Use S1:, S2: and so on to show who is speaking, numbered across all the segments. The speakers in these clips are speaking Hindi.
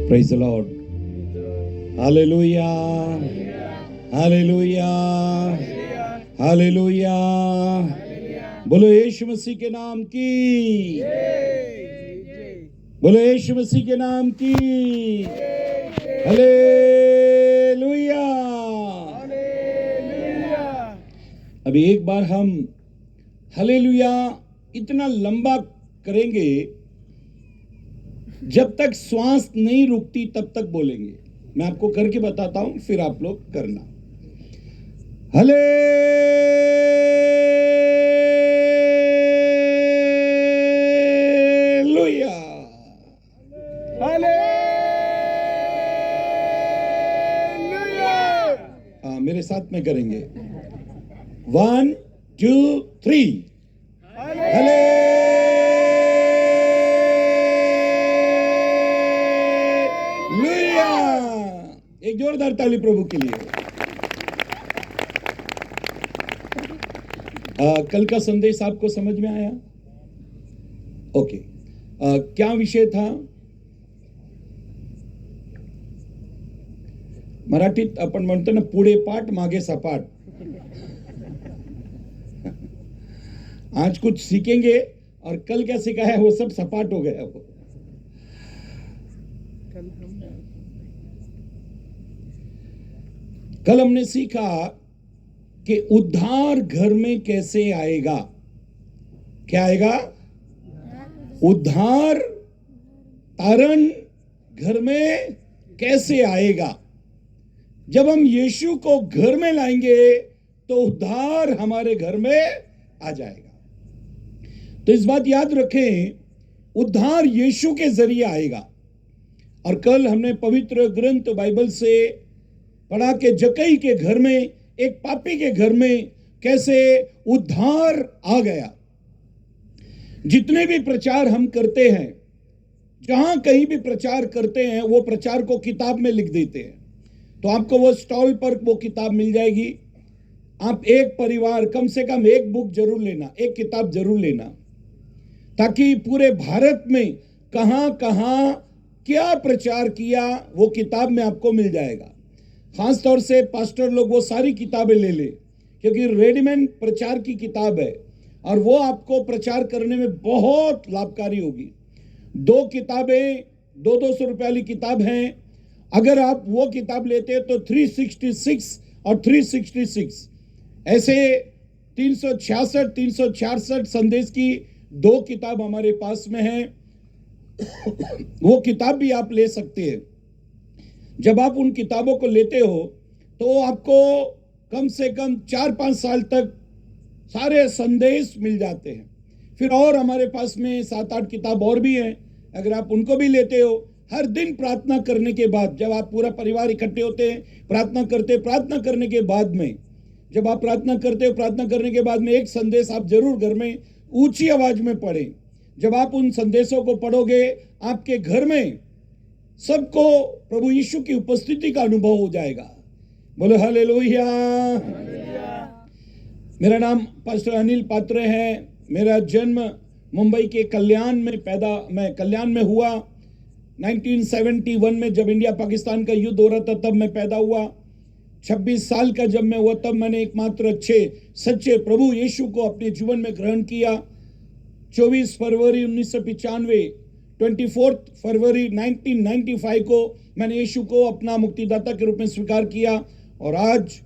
S1: Praise the Lord. Hallelujah. Hallelujah. Hallelujah. बोलो यीशु मसीह के नाम की, बोलो यीशु मसीह के नाम की। हालेलुया। अभी एक बार हम हालेलुया इतना लंबा करेंगे, जब तक श्वास नहीं रुकती तब तक बोलेंगे। मैं आपको करके बताता हूं, फिर आप लोग करना। हालेलुया। हालेलुया। मेरे साथ में करेंगे। 1 2 3। एक जोरदार ताली प्रभु के लिए। कल का संदेश आपको समझ में आया? ओके। क्या विषय था? मराठीत आपण म्हणतो ना, पुढे पाठ मागे सपाट। आज कुछ सीखेंगे और कल क्या सिखाया वो सब सपाट हो गया। वो कल हमने सीखा कि उद्धार घर में कैसे आएगा। क्या आएगा? उद्धार तारण घर में कैसे आएगा। जब हम यीशु को घर में लाएंगे तो उद्धार हमारे घर में आ जाएगा। तो इस बात याद रखें, उद्धार यीशु के जरिए आएगा। और कल हमने पवित्र ग्रंथ बाइबल से पढ़ा के जक्कई के घर में, एक पापी के घर में कैसे उद्धार आ गया। जितने भी प्रचार हम करते हैं, जहां कहीं भी प्रचार करते हैं, वो प्रचार को किताब में लिख देते हैं। तो आपको वो स्टॉल पर वो किताब मिल जाएगी। आप एक परिवार कम से कम एक बुक जरूर लेना, एक किताब जरूर लेना, ताकि पूरे भारत में कहां कहां क्या प्रचार किया वो किताब में आपको मिल जाएगा। खास तौर से पास्टर लोग वो सारी किताबें ले ले, क्योंकि रेडीमेड प्रचार की किताब है और वो आपको प्रचार करने में बहुत लाभकारी होगी। 2 किताबें 200 रुपए वाली किताब हैं। अगर आप वो किताब लेते हैं तो 366 और 366 ऐसे 366 संदेश की 2 किताब हमारे पास में है। वो किताब भी आप ले सकते हैं। जब आप उन किताबों को लेते हो तो आपको कम से कम 4-5 साल तक सारे संदेश मिल जाते हैं। फिर और हमारे पास में 7-8 किताब और भी हैं। अगर आप उनको भी लेते हो, हर दिन प्रार्थना करने के बाद, जब आप पूरा परिवार इकट्ठे होते हैं, प्रार्थना करने के बाद में, जब आप प्रार्थना करते हो, प्रार्थना करने के बाद में एक संदेश आप जरूर घर में ऊंची आवाज में पढ़ें। जब आप उन संदेशों को पढ़ोगे, आपके घर में सबको प्रभु यीशु की उपस्थिति का अनुभव हो जाएगा। बोलो हालेलुया। मेरा नाम पास्टर अनिल पात्रे है। मेरा जन्म मुंबई के मैं कल्याण में हुआ। 1971 में जब इंडिया पाकिस्तान का युद्ध हो रहा था तब मैं पैदा हुआ। 26 साल का जब मैं हुआ तब मैंने एकमात्र अच्छे सच्चे प्रभु यीशु को अपने जीवन में ग्रहण किया। 24 फरवरी 1995, 24 फरवरी 1995 को मैंने यीशु को अपना मुक्तिदाता के रूप में स्वीकार किया। और आज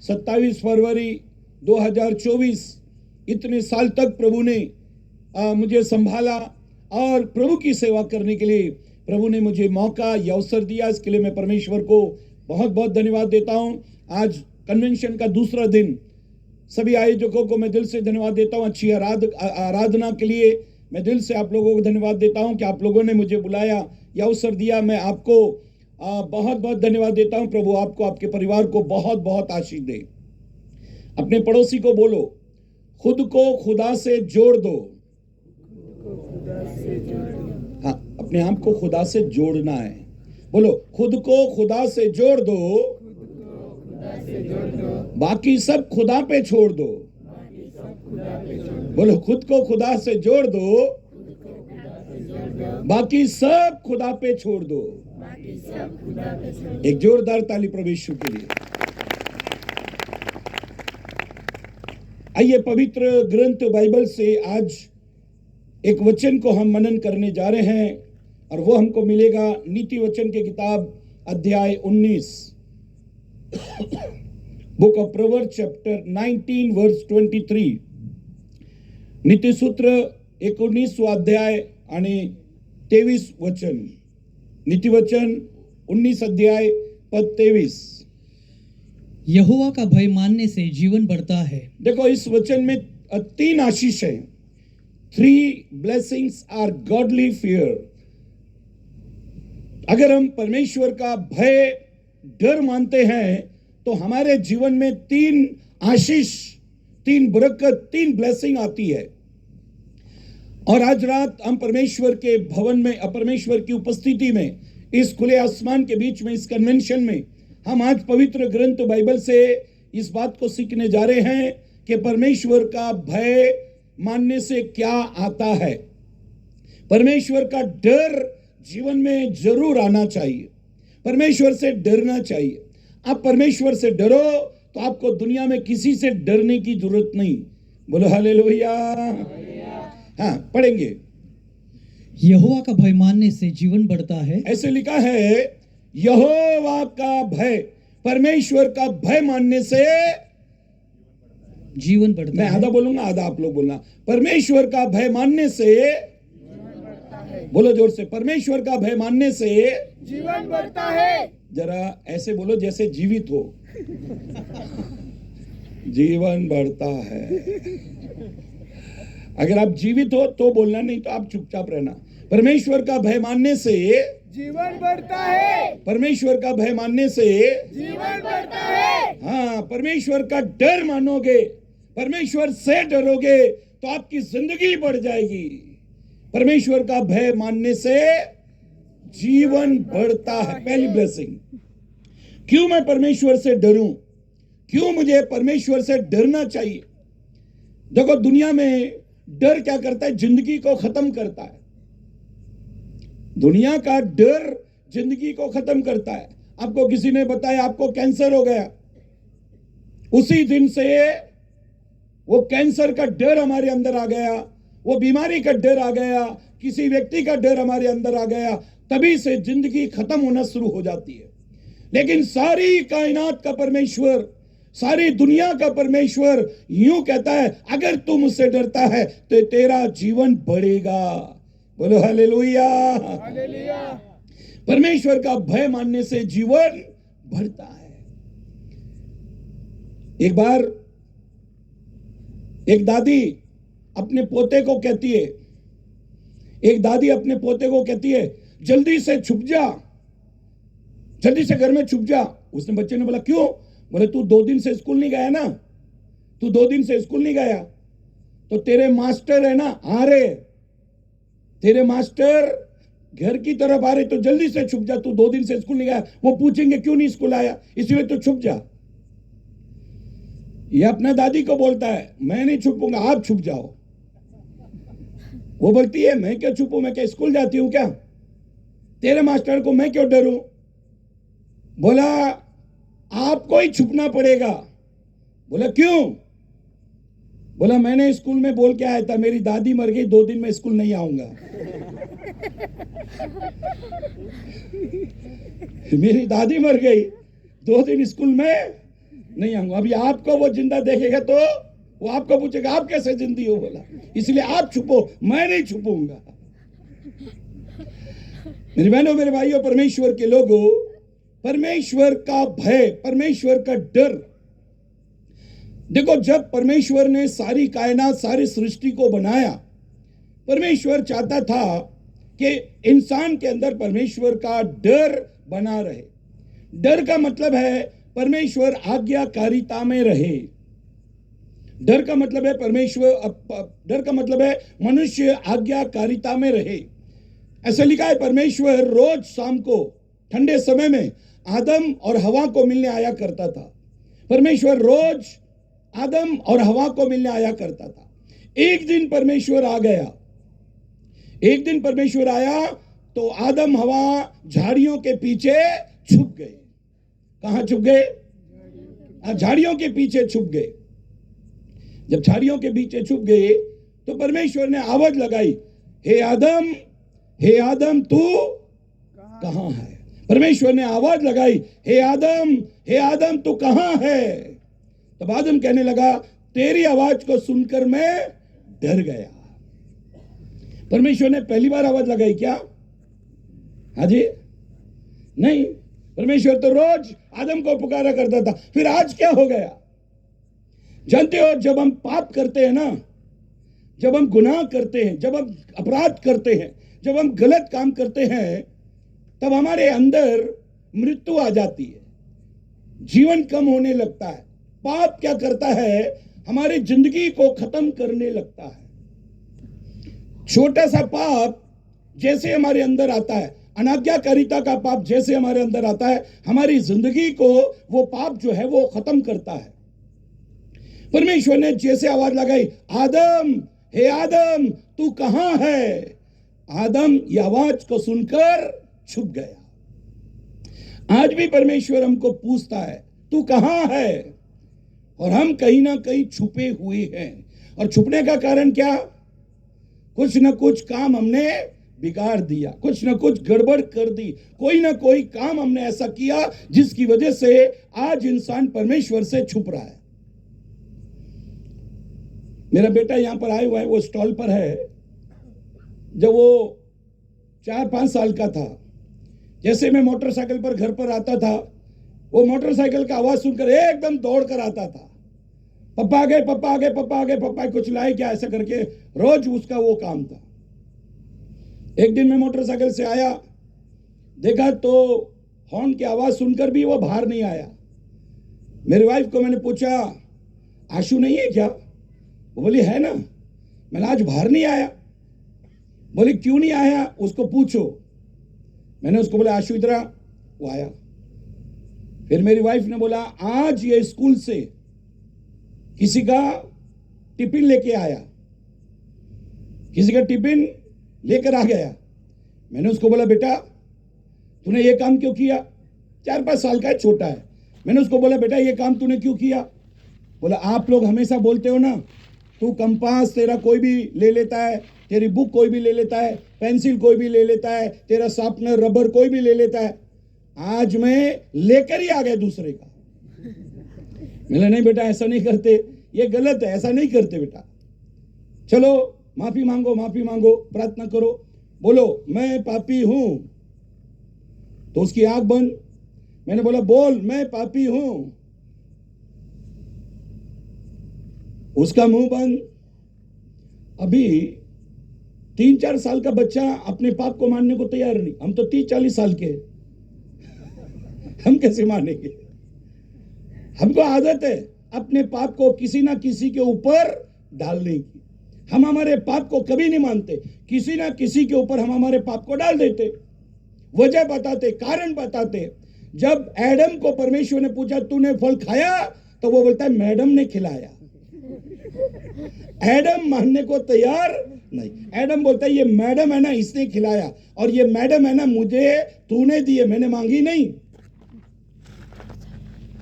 S1: 27 फरवरी 2024, इतने साल तक प्रभु ने मुझे संभाला और प्रभु की सेवा करने के लिए प्रभु ने मुझे मौका या अवसर दिया। इसके लिए मैं परमेश्वर को बहुत बहुत धन्यवाद देता हूं। आज कन्वेंशन का दूसरा दिन, सभी आयोजकों को मैं दिल से धन्यवाद देता हूं। अच्छी आराधना के लिए मैं दिल से आप लोगों को धन्यवाद देता हूं कि आप लोगों ने मुझे बुलाया या अवसर दिया। मैं आपको बहुत बहुत धन्यवाद देता हूं। प्रभु आपको, आपके परिवार को बहुत बहुत आशीष दे। अपने पड़ोसी को बोलो, खुद को खुदा से जोड़ दो। हाँ, अपने आप को खुदा से जोड़ना है। बोलो, खुद को खुदा से जोड़ दो, बाकी सब खुदा पे छोड़ दो। बोलो, खुद को खुदा से जोड़ दो, बाकी सब खुदा पे छोड़ दो। एक जोरदार ताली प्रभु यीशु के लिए। आइए पवित्र ग्रंथ बाइबल से आज एक वचन को हम मनन करने जा रहे हैं और वो हमको मिलेगा नीति वचन की किताब अध्याय 19, book of Proverbs chapter 19 verse 23। नीति सूत्र 19वां अध्याय आणि 23 वचन। नीति वचन 19 अध्याय पद 23।
S2: यहोवा का भय मानने से जीवन बढ़ता है।
S1: देखो इस वचन में 3 आशीष है। 3 ब्लेसिंग्स आर गॉडली फियर। अगर हम परमेश्वर का भय डर मानते हैं तो हमारे जीवन में 3 आशीष, 3 बरकत, 3 ब्लेसिंग आती है। और आज रात हम परमेश्वर के भवन में, परमेश्वर की उपस्थिति में, इस खुले आसमान के बीच में, इस कन्वेंशन में हम आज पवित्र ग्रंथ बाइबल से इस बात को सीखने जा रहे हैं कि परमेश्वर का भय मानने से क्या आता है। परमेश्वर का डर जीवन में जरूर आना चाहिए। परमेश्वर से डरना चाहिए। आप परमेश्वर से डरो तो आपको दुनिया में किसी से डरने की जरूरत नहीं। बोलो हालेलुया। हाँ, पढ़ेंगे।
S2: यहोवा का भय मानने से जीवन बढ़ता है।
S1: ऐसे लिखा है, यहोवा का भय, परमेश्वर का भय मानने से
S2: जीवन बढ़ता
S1: मैं
S2: है।
S1: आधा बोलूंगा, आधा आप लोग बोलना। परमेश्वर का भय मानने से, बोलो जोर से, परमेश्वर का भय मानने से
S3: जीवन बढ़ता है।
S1: जरा ऐसे बोलो जैसे जीवित हो। जीवन बढ़ता है। अगर आप जीवित हो तो बोलना, नहीं तो आप चुपचाप रहना। परमेश्वर का भय मानने से
S3: जीवन बढ़ता है।
S1: परमेश्वर का भय मानने से
S3: जीवन बढ़ता है।
S1: हाँ, परमेश्वर का डर मानोगे, परमेश्वर से डरोगे तो आपकी जिंदगी बढ़ जाएगी। परमेश्वर का भय मानने से जीवन बढ़ता है। पहली ब्लेसिंग। क्यों मैं परमेश्वर से डरूं? क्यों मुझे परमेश्वर से डरना चाहिए? देखो दुनिया में डर क्या करता है? जिंदगी को खत्म करता है। दुनिया का डर जिंदगी को खत्म करता है। आपको किसी ने बताया आपको कैंसर हो गया, उसी दिन से वो कैंसर का डर हमारे अंदर आ गया, वो बीमारी का डर आ गया, किसी व्यक्ति का डर हमारे अंदर आ गया, तभी से जिंदगी खत्म होना शुरू हो जाती है। लेकिन सारी कायनात का परमेश्वर, सारी दुनिया का परमेश्वर यूं कहता है, अगर तू मुझसे डरता है तो तेरा जीवन बढ़ेगा। बोलो हालेलुया।
S3: हालेलुया।
S1: परमेश्वर का भय मानने से जीवन बढ़ता है। एक बार एक दादी अपने पोते को कहती है, एक दादी अपने पोते को कहती है, जल्दी से छुप जा, जल्दी से घर में छुप जा। उसने बच्चे ने बोला क्यों? बोले तू 2 दिन से स्कूल नहीं गया ना, तू 2 दिन से स्कूल नहीं गया तो तेरे मास्टर है ना आ रहे, तेरे मास्टर घर की तरफ आ रहे, तो जल्दी से छुप जा। तू 2 दिन से स्कूल नहीं गया, वो पूछेंगे क्यों नहीं स्कूल आया, इसलिए तो छुप जा। ये अपना दादी को बोलता है, मैं नहीं छुपूंगा, आप छुप जाओ। वो बोलती है मैं क्यों छुपूं, मैं क्या स्कूल जाती हूं क्या? तेरे मास्टर को मैं क्यों डरूं? बोला आपको ही छुपना पड़ेगा। बोला क्यों? बोला मैंने स्कूल में बोल के आया था, मेरी दादी मर गई, 2 दिन में स्कूल नहीं आऊंगा। मेरी दादी मर गई, 2 दिन स्कूल में नहीं आऊंगा। अभी आपको वो जिंदा देखेगा तो वो आपको पूछेगा आप कैसे जिंदी हो? बोला इसलिए आप छुपो, मैं नहीं छुपूंगा। मेरी बहनों, मेरे भाइयों, परमेश्वर के लोगों, परमेश्वर का भय, परमेश्वर का डर। देखो जब परमेश्वर ने सारी कायनात, सारी सृष्टि को बनाया, परमेश्वर चाहता था कि इंसान के अंदर परमेश्वर का डर बना रहे। डर का मतलब है परमेश्वर आज्ञाकारिता में रहे। डर का मतलब है डर का मतलब है मनुष्य आज्ञाकारिता में रहे। ऐसा लिखा है परमेश्वर रोज शाम को ठंडे समय में आदम और हवा को मिलने आया करता था। परमेश्वर रोज आदम और हवा को मिलने आया करता था। एक दिन परमेश्वर आ गया, एक दिन परमेश्वर आया तो आदम हवा झाड़ियों के पीछे छुप गए। कहां छुप गए? झाड़ियों के पीछे छुप गए। जब झाड़ियों के पीछे छुप गए तो परमेश्वर ने आवाज लगाई, हे आदम तू कहां है? परमेश्वर ने आवाज लगाई, हे आदम तू कहां है? तब आदम कहने लगा, तेरी आवाज को सुनकर मैं डर गया। परमेश्वर ने पहली बार आवाज लगाई क्या? हाजी नहीं, परमेश्वर तो रोज आदम को पुकारा करता था। फिर आज क्या हो गया? जानते हो, जब हम पाप करते हैं ना, जब हम गुनाह करते हैं, जब हम अपराध करते हैं, जब हम गलत काम करते हैं, तब हमारे अंदर मृत्यु आ जाती है, जीवन कम होने लगता है। पाप क्या करता है? हमारी जिंदगी को खत्म करने लगता है। छोटा सा पाप जैसे हमारे अंदर आता है, अनाज्ञाकारिता का पाप जैसे हमारे अंदर आता है, हमारी जिंदगी को वो पाप जो है वो खत्म करता है। परमेश्वर ने जैसे आवाज लगाई, हे आदम तू कहां है? आदम ये आवाज को सुनकर छुप गया। आज भी परमेश्वर हमको पूछता है, तू कहां है? और हम कहीं ना कहीं छुपे हुए हैं। और छुपने का कारण क्या? कुछ ना कुछ काम हमने बिगाड़ दिया, कुछ ना कुछ गड़बड़ कर दी, कोई ना कोई काम हमने ऐसा किया जिसकी वजह से आज इंसान परमेश्वर से छुप रहा है। मेरा बेटा यहां पर आया हुआ है, वो स्टॉल पर है। जब वो 4-5 साल का था, जैसे मैं मोटरसाइकिल पर घर पर आता था, वो मोटरसाइकिल का आवाज सुनकर एकदम दौड़ कर आता था, पप्पा आ गए, पप्पा आ गए, पप्पा आ गए, पप्पा कुछ लाए क्या, ऐसा करके रोज उसका वो काम था। एक दिन मैं मोटरसाइकिल से आया, देखा तो हॉर्न की आवाज सुनकर भी वो बाहर नहीं आया। मेरी वाइफ को मैंने पूछा, आशु नहीं है क्या? वो बोली है ना। मैंने आज बाहर नहीं आया। बोली क्यों नहीं आया, उसको पूछो। मैंने उसको बोला आशु इधर आ, वो आया। फिर मेरी वाइफ ने बोला, आज ये स्कूल से किसी का टिफिन लेके आया, किसी का टिफिन लेकर आ गया। मैंने उसको बोला, बेटा तूने ये काम क्यों किया? 4-5 साल का है, छोटा है। मैंने उसको बोला, बेटा ये काम तूने क्यों किया? बोला, आप लोग हमेशा बोलते हो ना, तू कंपास तेरा कोई भी ले लेता है, तेरी बुक कोई भी ले लेता है, पेंसिल कोई भी ले लेता है, तेरा शार्पनर रबर कोई भी ले लेता है। आज मैं लेकर ही आ गया दूसरे का। मैंने नहीं बेटा ऐसा नहीं करते, ये गलत है, ऐसा नहीं करते बेटा। चलो माफी मांगो, माफी मांगो, प्रार्थना करो, बोलो मैं पापी हूं। तो उसकी आंख बंद। मैंने बोला, बोल मैं पापी हूं। उसका मुंह बंद। अभी 3-4 साल का बच्चा अपने पाप को मानने को तैयार नहीं। हम तो 30-40 साल के, हम कैसे मानेंगे? हमको आदत है अपने पाप को किसी ना किसी के ऊपर डालने की। हम हमारे पाप को कभी नहीं मानते, किसी ना किसी के ऊपर हम हमारे पाप को डाल देते, वजह बताते, कारण बताते। जब एडम को परमेश्वर ने पूछा तूने फल खाया, तो वो बोलता है मैडम ने खिलाया। एडम मानने को तैयार नहीं। एडम बोलता है ये मैडम है ना, इसने खिलाया, और ये मैडम है ना मुझे तूने दी है, मैंने मांगी नहीं।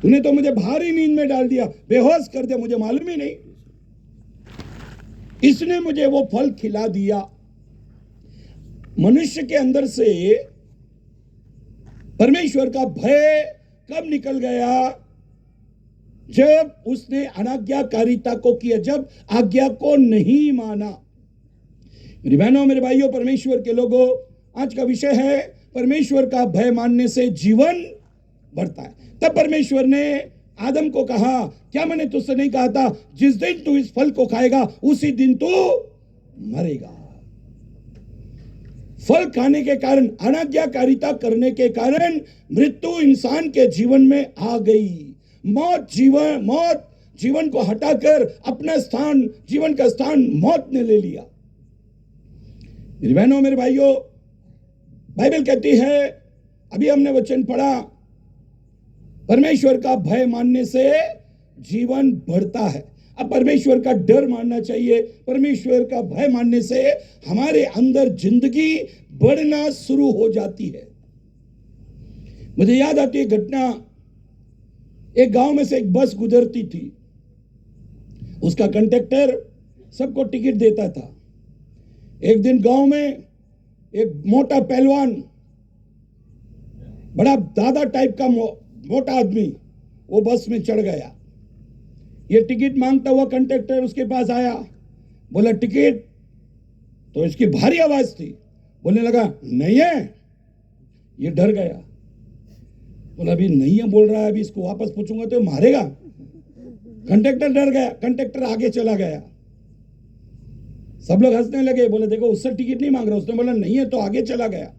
S1: तूने तो मुझे भारी नींद में डाल दिया, बेहोश कर दिया, मुझे मालूम ही नहीं। इसने मुझे वो फल खिला दिया। मनुष्य के अंदर से परमेश्वर का भय कब निकल गया? जब उसने अनाज्ञाकारिता को किया, जब आज्ञा को नहीं माना। मेरी बहनों, मेरे भाइयों, परमेश्वर के लोगों, आज का विषय है परमेश्वर का भय मानने से जीवन बढ़ता है। तब परमेश्वर ने आदम को कहा, क्या मैंने तुझसे नहीं कहा था जिस दिन तू इस फल को खाएगा उसी दिन तू मरेगा? फल खाने के कारण, अनाज्ञाकारिता करने के कारण मृत्यु इंसान के जीवन में आ गई। मौत जीवन को हटाकर अपना स्थान, जीवन का स्थान मौत ने ले लिया। मेरी बहनों, मेरे भाइयों, बाइबल कहती है, अभी हमने वचन पढ़ा, परमेश्वर का भय मानने से जीवन बढ़ता है। अब परमेश्वर का डर मानना चाहिए। परमेश्वर का भय मानने से हमारे अंदर जिंदगी बढ़ना शुरू हो जाती है। मुझे याद आती है घटना, एक गांव में से एक बस गुजरती थी। उसका कंडक्टर सबको टिकट देता था। एक दिन गांव में एक मोटा पहलवान, बड़ा दादा टाइप का मोटा आदमी वो बस में चढ़ गया। ये टिकट मांगता हुआ कंडक्टर उसके पास आया, बोला टिकट। तो इसकी भारी आवाज थी, बोलने लगा नहीं है। ये डर गया, बोला अभी नहीं है बोल रहा है, अभी इसको वापस पूछूंगा तो मारेगा। कंडक्टर डर गया, कंडक्टर आगे चला गया। सब लोग हंसने लगे, बोले देखो उससे टिकट नहीं मांग रहा। उसने बोला नहीं है, तो आगे चला गया।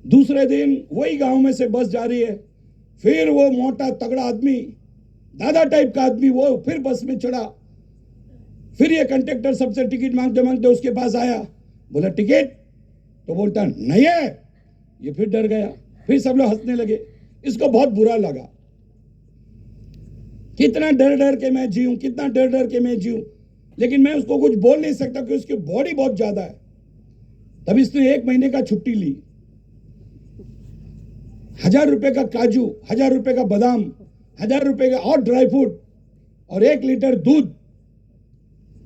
S1: दूसरे दिन वही गांव में से बस जा रही है, फिर वो मोटा तगड़ा आदमी, दादा टाइप का आदमी, वो फिर बस में चढ़ा। फिर ये कंडक्टर सबसे टिकट मांगते मांगते उसके पास आया, बोला टिकट। तो बोलता नहीं है। ये फिर डर गया, फिर सब लोग हंसने लगे। इसको बहुत बुरा लगा, कितना डर डर के मैं जीऊं, कितना डर डर के मैं जीऊं, लेकिन मैं उसको कुछ बोल नहीं सकता कि उसकी बॉडी बहुत ज्यादा है। तब इसने 1 महीने का छुट्टी ली। 1000 रुपए का काजू, 1000 रुपए का बादाम, 1000 रुपए का और ड्राई फ्रूट और 1 लीटर दूध।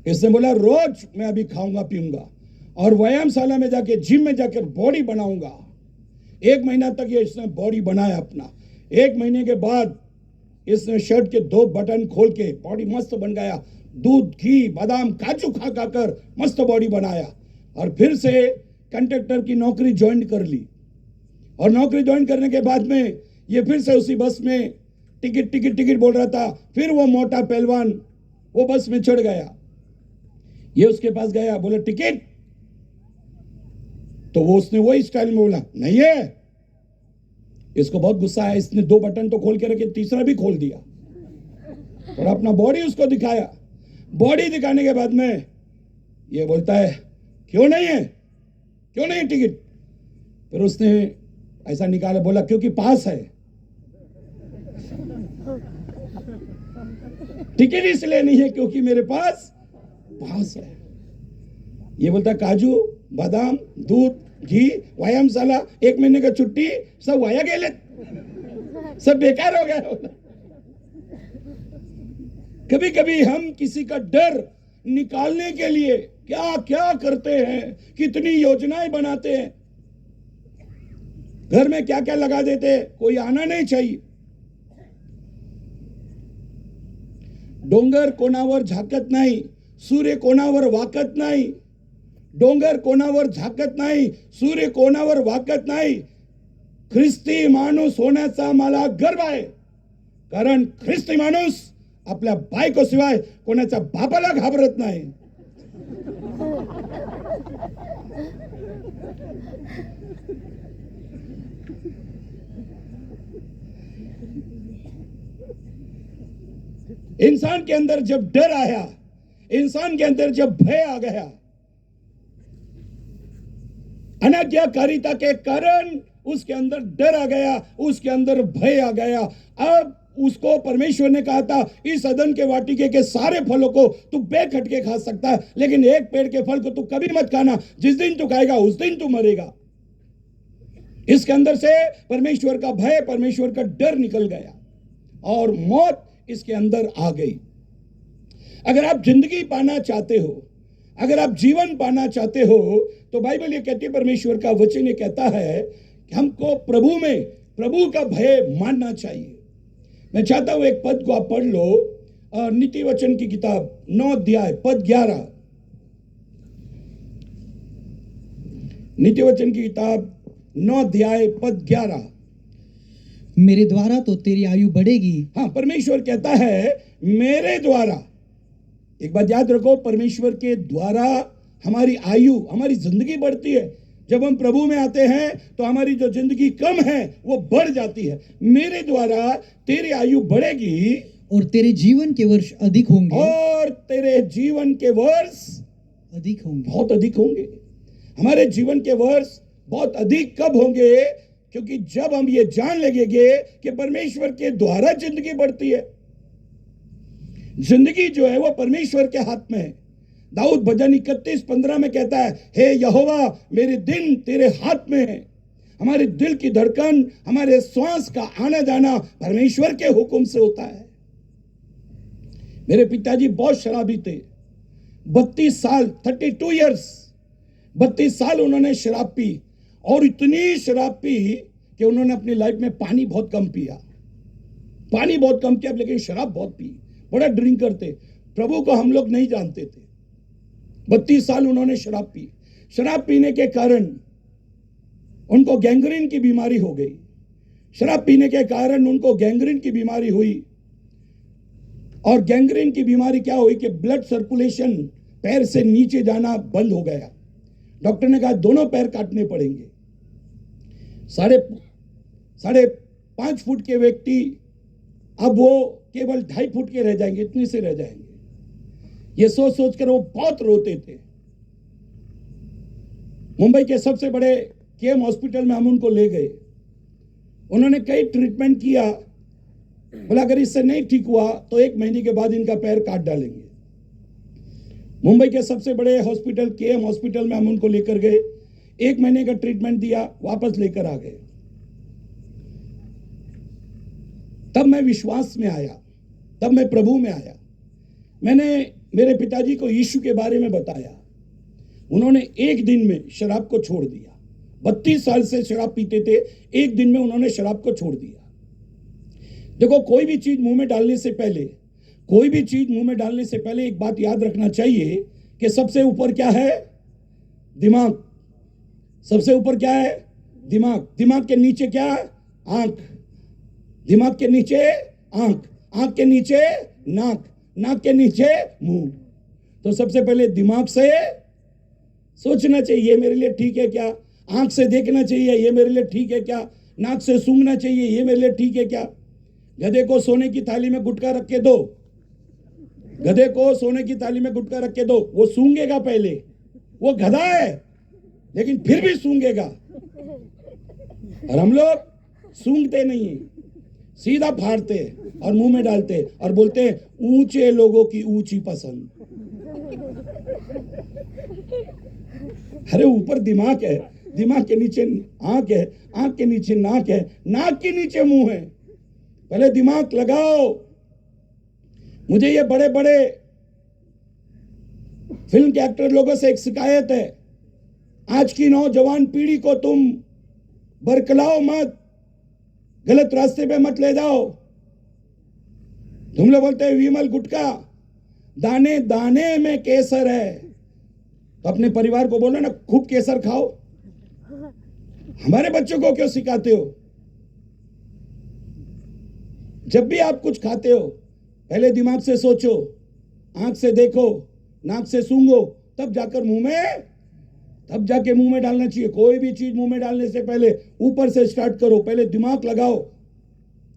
S1: इसने बोला रोज मैं अभी खाऊंगा पीऊंगा और व्यायामशाला में जाके, जिम में जाकर बॉडी बनाऊंगा। 1 महीना तक ये इसने बॉडी बनाया अपना। 1 महीने के बाद इसने शर्ट के 2 बटन खोल के बॉडी मस्त बन गया। दूध, घी, बादाम, काजू खा कर मस्त बॉडी बनाया और फिर से कंडक्टर की नौकरी ज्वाइन कर ली। और नौकरी ज्वाइन करने के बाद में ये फिर से उसी बस में टिकट टिकट टिकट बोल रहा था। फिर वो मोटा पहलवान वो बस में चढ़ गया। ये उसके पास गया, बोला टिकट। तो वो उसने वही स्टाइल में बोला नहीं है। इसको बहुत गुस्सा आया। इसने 2 बटन तो खोल के रखे, तीसरा भी खोल दिया और अपना बॉडी उसको दिखाया। बॉडी दिखाने के बाद में ये बोलता है क्यों नहीं है, क्यों नहीं टिकट। फिर उसने ऐसा निकाला, बोला क्योंकि पास है। टिकट इसलिए नहीं है क्योंकि मेरे पास है। ये बोलता काजू, बादाम, दूध, घी, व्यायामशाला, 1 महीने का छुट्टी, सब वाया गेले, सब बेकार हो गया। कभी कभी हम किसी का डर निकालने के लिए क्या क्या करते हैं, कितनी योजनाएं बनाते हैं, घर में क्या क्या लगा देते हैं, कोई आना नहीं चाहिए। डोंगर कोणावर झाकत नाही, सूर्य कोणावर वाकत नाही। डोंगर कोणावर झाकत नाही, सूर्य कोणावर वाकत नाही। ख्रिस्ती माणूस होण्याचा मला गर्व आहे, कारण ख्रिस्ती माणूस आपल्या बायको शिवाय कोणाच्या बापाला घाबरत नाही। इंसान के अंदर जब डर आया, इंसान के अंदर जब भय आ गया, अनाज्ञाकारिता के कारण उसके अंदर डर आ गया, उसके अंदर भय आ गया। अब उसको परमेश्वर ने कहा था इस अदन के वाटिके के सारे फलों को तू बेखट के खा सकता है, लेकिन एक पेड़ के फल को तू कभी मत खाना, जिस दिन तू खाएगा उस दिन तू मरेगा। इसके अंदर से परमेश्वर का भय, परमेश्वर का डर निकल गया और मौत इसके अंदर आ गई। अगर आप जिंदगी पाना चाहते हो, अगर आप जीवन पाना चाहते हो, तो बाइबल ये कहती है, परमेश्वर का वचन ये कहता है कि हमको प्रभु में प्रभु का भय मानना चाहिए। मैं चाहता हूं एक पद को आप पढ़ लो, नीति वचन की किताब 9 अध्याय पद 11। नीति वचन की किताब 9 अध्याय पद 11।
S2: मेरे द्वारा तो तेरी आयु बढ़ेगी।
S1: हाँ, परमेश्वर कहता है मेरे द्वारा। एक बात याद रखो, परमेश्वर के द्वारा हमारी आयु, हमारी जिंदगी बढ़ती है। जब हम प्रभु में आते हैं तो हमारी जो जिंदगी कम है वो बढ़ जाती है। मेरे द्वारा तेरी आयु बढ़ेगी
S2: और तेरे जीवन के वर्ष अधिक होंगे।
S1: और तेरे जीवन के वर्ष
S2: अधिक होंगे,
S1: बहुत अधिक होंगे। हमारे जीवन के वर्ष बहुत अधिक कब होंगे? क्योंकि जब हम ये जान लगेंगे कि परमेश्वर के द्वारा जिंदगी बढ़ती है। जिंदगी जो है वो परमेश्वर के हाथ में है। दाऊद भजन 31:15 में कहता है, हे यहोवा मेरे दिन तेरे हाथ में है। हमारे दिल की धड़कन, हमारे श्वास का आना जाना परमेश्वर के हुक्म से होता है। मेरे पिताजी बहुत शराबी थे। 32 साल 32 इयर्स 32 साल उन्होंने शराब पी, और इतनी शराब पी कि उन्होंने अपनी लाइफ में पानी बहुत कम पिया, पानी बहुत कम किया, लेकिन शराब बहुत पी। बड़ा ड्रिंक करते। प्रभु को हम लोग नहीं जानते थे। 32 साल उन्होंने शराब पी। शराब पीने के कारण उनको गैंग्रीन की बीमारी हो गई। शराब पीने के कारण उनको गैंग्रीन की बीमारी हुई। और गैंग्रीन की बीमारी क्या हुई कि ब्लड सर्कुलेशन पैर से नीचे जाना बंद हो गया। डॉक्टर ने कहा दोनों पैर काटने पड़ेंगे। 5.5 फुट के व्यक्ति अब वो केवल 2.5 फुट के रह जाएंगे, इतने से रह जाएंगे। ये सोच सोच कर वो बहुत रोते थे। मुंबई के सबसे बड़े केएम हॉस्पिटल में हम उनको ले गए। उन्होंने कई ट्रीटमेंट किया। बोला अगर इससे नहीं ठीक हुआ तो 1 महीने के बाद इनका पैर काट डालेंगे। मुंबई के सबसे बड़े हॉस्पिटल केएम हॉस्पिटल में हम उनको लेकर गए। 1 महीने का ट्रीटमेंट दिया, वापस लेकर आ गए। तब मैं विश्वास में आया, तब मैं प्रभु में आया। मैंने मेरे पिताजी को यीशु के बारे में बताया। उन्होंने 1 दिन में शराब को छोड़ दिया। 32 साल से शराब पीते थे, 1 दिन में उन्होंने शराब को छोड़ दिया। देखो, कोई भी चीज मुंह में डालने से पहले एक बात याद रखना चाहिए कि सबसे ऊपर क्या है? दिमाग। सबसे ऊपर क्या है? दिमाग। दिमाग के नीचे क्या है? आंख। दिमाग के नीचे आंख, आंख के नीचे नाक, नाक के नीचे मुंह। तो सबसे पहले दिमाग से सोचना चाहिए ये मेरे लिए ठीक है क्या, आंख से देखना चाहिए ये मेरे लिए ठीक है क्या, नाक से सूंघना चाहिए ये मेरे लिए ठीक है क्या। गधे को सोने की थाली में गुटखा रख के दो, गधे को सोने की थाली में गुटखा रख के दो, वो सूंघेगा पहले, वो गधा है लेकिन फिर भी सूंघेगा। और हम लोग सूंघते नहीं है, सीधा फाड़ते और मुंह में डालते और बोलते हैं ऊंचे लोगों की ऊंची पसंद। अरे ऊपर दिमाग है, दिमाग के नीचे आंख है, आंख के नीचे नाक है, नाक के नीचे मुंह है। पहले दिमाग लगाओ। मुझे ये बड़े बड़े फिल्म के एक्टर लोगों से एक शिकायत है, आज की नौजवान पीढ़ी को तुम बरकलाओ मत, गलत रास्ते पे मत ले जाओ। तुम लोग बोलते हैं विमल गुटखा, दाने दाने में केसर है, तो अपने परिवार को बोलो ना खूब केसर खाओ। हमारे बच्चों को क्यों सिखाते हो? जब भी आप कुछ खाते हो पहले दिमाग से सोचो, आंख से देखो, नाक से सूंघो, तब जाकर मुंह में डालना चाहिए। कोई भी चीज मुंह में डालने से पहले ऊपर से स्टार्ट करो, पहले दिमाग लगाओ।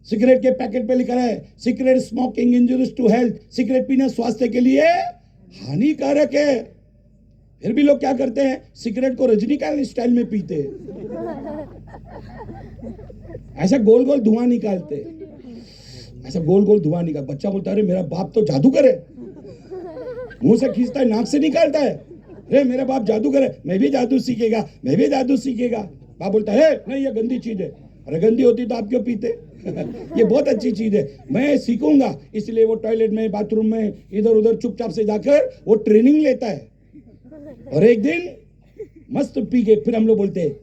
S1: सिगरेट के पैकेट पे लिखा है cigarette smoking injurious to health, cigarette पीना स्वास्थ्य के लिए हानिकारक है। फिर भी लोग क्या करते हैं, सिगरेट को रजनीकांत स्टाइल में पीते हैं, ऐसा गोल गोल धुआं निकालते, ऐसा गोल गोल धुआं निकाल। बच्चा बोलता है अरे मेरा बाप तो जादूगर है, मुंह से खींचता है, नाक से निकालता है, अरे मेरा बाप जादूगर है, मैं भी जादू सीखेगा, मैं भी जादू सीखेगा। बाप बोलता है नहीं ये गंदी चीज है। अरे गंदी होती तो आप क्यों पीते? ये बहुत अच्छी चीज है, मैं सीखूंगा। इसलिए वो टॉयलेट में, बाथरूम में, इधर उधर चुपचाप से जाकर वो ट्रेनिंग लेता है। और एक दिन मस्त पी के फिर हम लोग बोलते हैं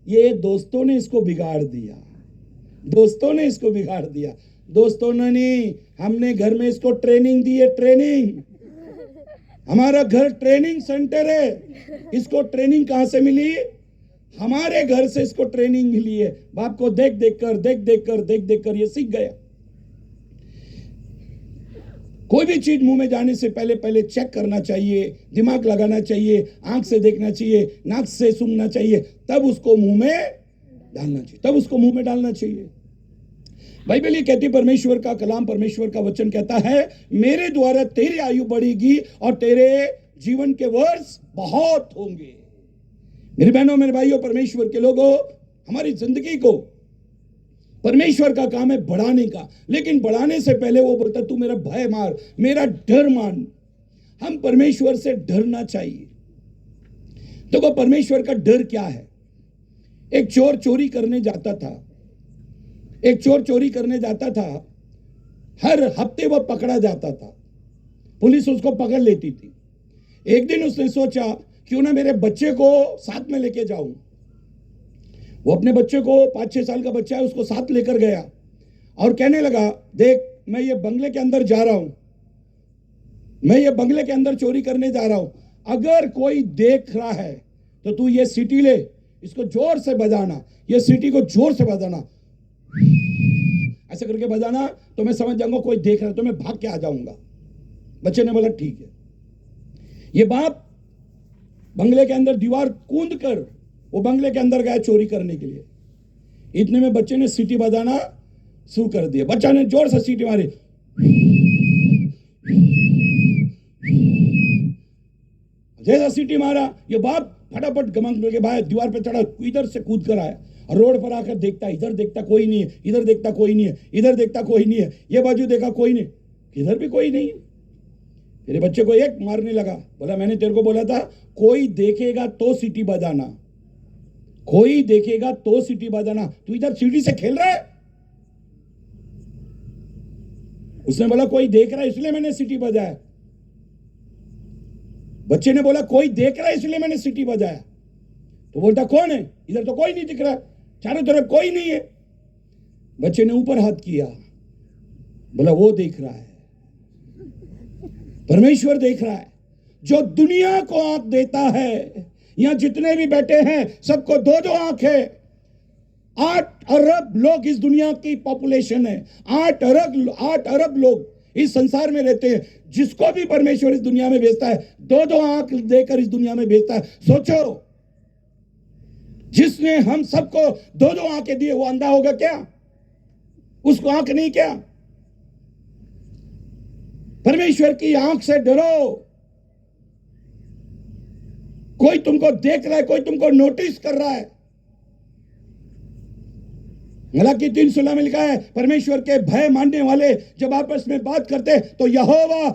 S1: ये दोस्तों ने इसको बिगाड़ दिया, दोस्तों ने इसको बिगाड़ दिया। दोस्तों ने नहीं, हमने घर में इसको ट्रेनिंग दी है। ट्रेनिंग, हमारा घर ट्रेनिंग सेंटर है। इसको ट्रेनिंग कहां से मिली? हमारे घर से इसको ट्रेनिंग मिली है। बाप को देख देख कर ये सीख गया। कोई भी चीज मुंह में जाने से पहले चेक करना चाहिए, दिमाग लगाना चाहिए, आंख से देखना चाहिए, नाक से सूंघना चाहिए, तब उसको मुंह में डालना चाहिए। बाइबल ये कहती, परमेश्वर का कलाम, परमेश्वर का वचन कहता है मेरे द्वारा तेरी आयु बढ़ेगी और तेरे जीवन के वर्ष बहुत होंगे। मेरी बहनों, मेरे भाइयों, परमेश्वर के लोगों, हमारी जिंदगी को परमेश्वर का काम है बढ़ाने का, लेकिन बढ़ाने से पहले वो बोलता तू मेरा भय मार, मेरा डर मान। हम परमेश्वर से डरना चाहिए। देखो परमेश्वर का डर क्या है। एक चोर चोरी करने जाता था, एक चोर चोरी करने जाता था, हर हफ्ते वो पकड़ा जाता था, पुलिस उसको पकड़ लेती थी। एक दिन उसने सोचा क्यों ना मेरे बच्चे को साथ में लेके जाऊं। वो अपने बच्चे को, 5-6 साल का बच्चा है, उसको साथ लेकर गया और कहने लगा देख मैं ये बंगले के अंदर जा रहा हूं, मैं ये बंगले के अंदर चोरी करने जा रहा हूं, अगर कोई देख रहा है तो तू ये सीटी ले, इसको जोर से बजाना, ये सीटी को जोर से बजाना, ऐसे करके बजाना तो मैं समझ जाऊंगा कोई देख रहा है तो मैं भाग के आ जाऊंगा। बच्चे ने बोला ठीक है। ये बाप बंगले के अंदर दीवार कूद कर वो बंगले के अंदर गया चोरी करने के लिए। इतने में बच्चे ने सीटी बजाना शुरू कर दिया। बच्चा ने जोर से सीटी मारी, जैसा सीटी मारा ये बाप फटाफट गमंग के भाई दीवार पे चढ़ा, इधर से कूद कर आया और रोड पर आकर देखता, इधर देखता कोई नहीं है, इधर देखता कोई नहीं है, इधर देखता कोई नहीं है, ये बाजू देखा कोई नहीं, इधर भी कोई नहीं है। मेरे बच्चे को एक मारने लगा, बोला मैंने तेरे को बोला था कोई देखेगा तो सीटी बजाना, कोई देखेगा तो सीटी बजाना, तू इधर सीटी से खेल रहा है। उसने बोला कोई देख रहा है इसलिए मैंने सीटी बजाया। बच्चे ने बोला कोई देख रहा है इसलिए मैंने सीटी बजाया। तो बोलता कौन है, इधर तो कोई नहीं दिख रहा, चारों तरफ कोई नहीं है। बच्चे ने ऊपर हाथ किया, बोला वो देख रहा है, परमेश्वर देख रहा है जो दुनिया को आंख देता है। यहां जितने भी बैठे हैं सबको 2-2 आंख है। 8 अरब लोग इस दुनिया की पॉपुलेशन है, 8 अरब लोग इस संसार में रहते हैं। जिसको भी परमेश्वर इस दुनिया में भेजता है 2-2 आंख देकर इस दुनिया में भेजता है। सोचो जिसने हम सबको 2-2 आंखें दी वो अंधा होगा क्या? उसको आंख नहीं क्या? परमेश्वर की आंख से डरो। कोई तुमको देख रहा है, कोई तुमको नोटिस कर रहा है। मलाकी 3:16 में लिखा है परमेश्वर के भय मानने वाले जब आपस में बात करते तो यहोवा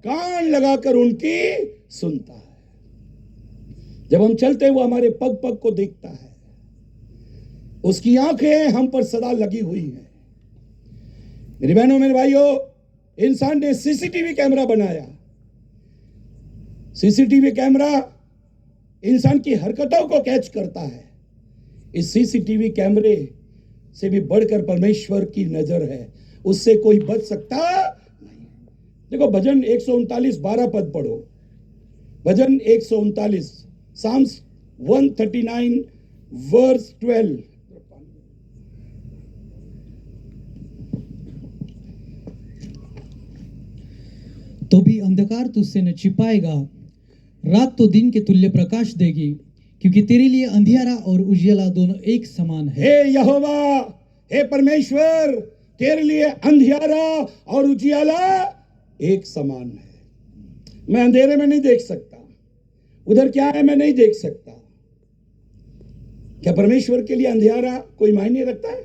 S1: कान लगाकर उनकी सुनता है। जब हम चलते हैं वो हमारे पग पग को देखता है, उसकी आंखें हम पर सदा लगी हुई हैं। मेरी बहनों मेरे भाइयों, इंसान ने सीसीटीवी कैमरा बनाया। सीसीटीवी कैमरा इंसान की हरकतों को कैच करता है। इस सीसीटीवी कैमरे से भी बढ़कर परमेश्वर की नजर है, उससे कोई बच सकता नहीं। देखो भजन 139:12 पद पढ़ो। भजन 139 Psalms 139 verse 12।
S2: तो भी अंधकार तुझसे न छिपाएगा, रात तो दिन के तुल्य प्रकाश देगी, क्योंकि तेरे लिए अंधियारा और उजियाला दोनों एक समान है।
S1: हे यहोवा, हे परमेश्वर, तेरे लिए अंधियारा और उजियाला एक समान है। मैं अंधेरे में नहीं देख सकता, उधर क्या है मैं नहीं देख सकता। क्या परमेश्वर के लिए अंधियारा कोई मायने रखता है?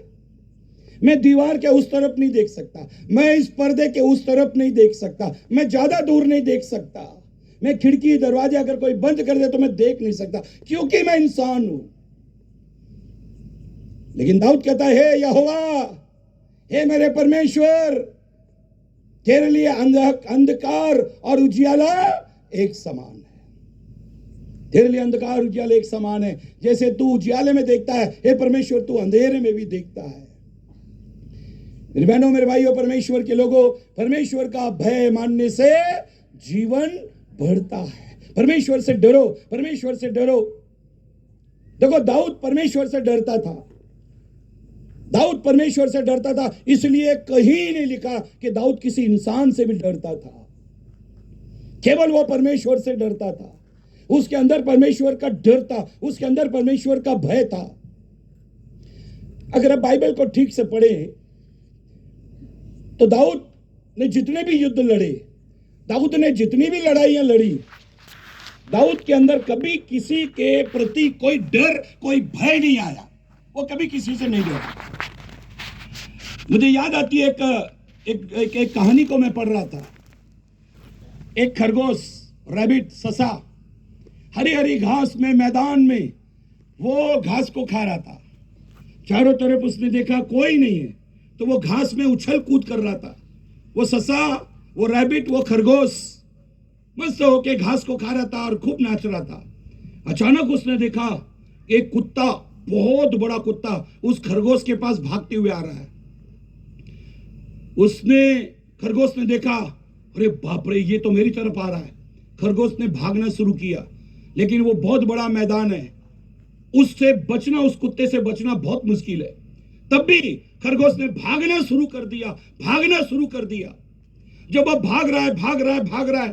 S1: मैं दीवार के उस तरफ नहीं देख सकता, मैं इस पर्दे के उस तरफ नहीं देख सकता, मैं ज्यादा दूर नहीं देख सकता, मैं खिड़की दरवाजे अगर कोई बंद कर दे तो मैं देख नहीं सकता, क्योंकि मैं इंसान हूं। लेकिन दाऊद कहता है हे यहोवा, हे मेरे परमेश्वर, तेरे लिए अंधकार और उजियाला एक समान है। तेरे लिए अंधकार उजियाला एक समान है। जैसे तू उजियाले में देखता है, हे परमेश्वर तू अंधेरे में भी देखता है। मेरे बहनों मेरे भाइयों, परमेश्वर के लोगों, परमेश्वर का भय मानने से जीवन बढ़ता है। परमेश्वर से डरो, परमेश्वर से डरो। देखो दाऊद परमेश्वर से डरता था, दाऊद परमेश्वर से डरता था, इसलिए कहीं नहीं लिखा कि दाऊद किसी इंसान से भी डरता था। केवल वो परमेश्वर से डरता था, उसके अंदर परमेश्वर का डर था, उसके अंदर परमेश्वर का भय था। अगर आप बाइबल को ठीक से पढ़ें तो दाऊद ने जितने भी युद्ध लड़े, दाऊद ने जितनी भी लड़ाइयां लड़ी, दाऊद के अंदर कभी किसी के प्रति कोई डर, कोई भय नहीं आया। वो कभी किसी से नहीं डरा। मुझे याद आती है एक कहानी को मैं पढ़ रहा था। एक खरगोश, रैबिट, ससा हरी हरी घास में, मैदान में वो घास को खा रहा था। चारों तरफ उसने देखा कोई नहीं है, तो वो घास में उछल कूद कर रहा था। वो ससा, वो रैबिट, वो खरगोश मस्त होके घास को खा रहा था और खूब नाच रहा था। अचानक उसने देखा एक कुत्ता, बहुत बड़ा कुत्ता उस खरगोश के पास भागते हुए आ रहा है। खरगोश ने देखा, अरे बाप रे, ये तो मेरी तरफ आ रहा है। खरगोश ने भागना शुरू किया, लेकिन वो बहुत बड़ा मैदान है, उससे बचना, उस कुत्ते से बचना बहुत मुश्किल है। तब भी खरगोश ने भागना शुरू कर दिया। जब अब भाग रहा है,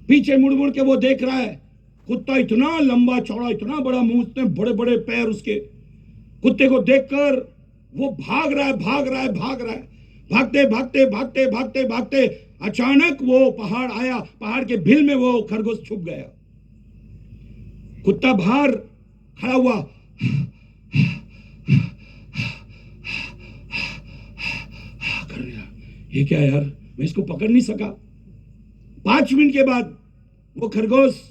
S1: पीछे मुड़ मुड़ के वो देख रहा है, कुत्ता इतना लंबा चौड़ा, इतना बड़ा मुंह, इतने बड़े बड़े पैर उसके। कुत्ते को देखकर वो भाग रहा है। भागते अचानक वो पहाड़ आया, पहाड़ के भील में वो खरगोश छुप गया। कुत्ता बाहर खड़ा हुआ, कर रहा, ये क्या यार, मैं इसको पकड़ नहीं सका। 5 मिनट के बाद वो खरगोश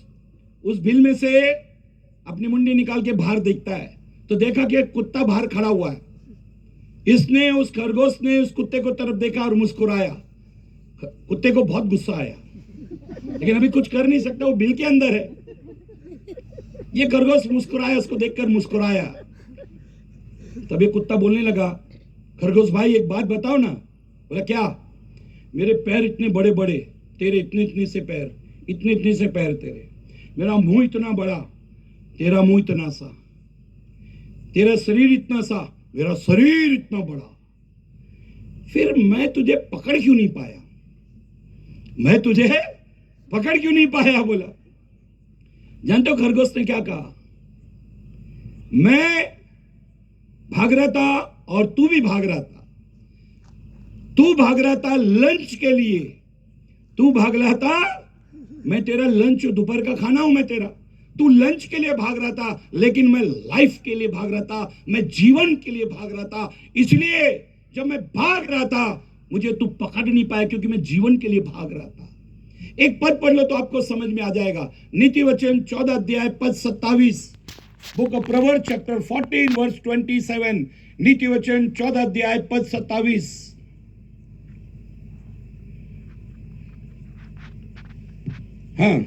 S1: उस भील में से अपनी मुंडी निकाल के बाहर देखता है, तो देखा कि एक कुत्ता बाहर खड़ा हुआ है। उस खरगोश ने उस कुत्ते को तरफ देखा और मुस्कुराया। कुत्ते को बहुत गुस्सा आया, लेकिन अभी कुछ कर नहीं सकता, वो भील के अंदर है। ये खरगोश मुस्कुराया, उसको देखकर मुस्कुराया। तब ये कुत्ता बोलने लगा, खरगोश भाई एक बात बताओ ना। बोला क्या? मेरे पैर इतने बड़े बड़े, तेरे इतने से पैर, इतने से पैर तेरे। मेरा मुंह इतना बड़ा, तेरा मुंह इतना सा। तेरा शरीर इतना सा, मेरा शरीर इतना बड़ा। फिर मैं तुझे पकड़ क्यों नहीं पाया? बोला। जानते हो खरगोश ने क्या कहा? मैं भाग रहा था और तू भी भाग रहा था। तू भाग रहा था लंच के लिए, तू भाग रहा था, मैं तेरा लंच, दोपहर का खाना हूं मैं तेरा। तू लंच के लिए भाग रहा था, लेकिन मैं लाइफ के लिए भाग रहा था, मैं जीवन के लिए भाग रहा था। इसलिए जब मैं भाग रहा था मुझे तू पकड़ नहीं पाया, क्योंकि मैं जीवन के लिए भाग रहा था। एक पद पढ़ लो तो आपको समझ में आ जाएगा। नीति वचन 14 अध्याय पद 27, book of Proverbs chapter 14 verse 27। नीति वचन 14 अध्याय पद 27। हाँ,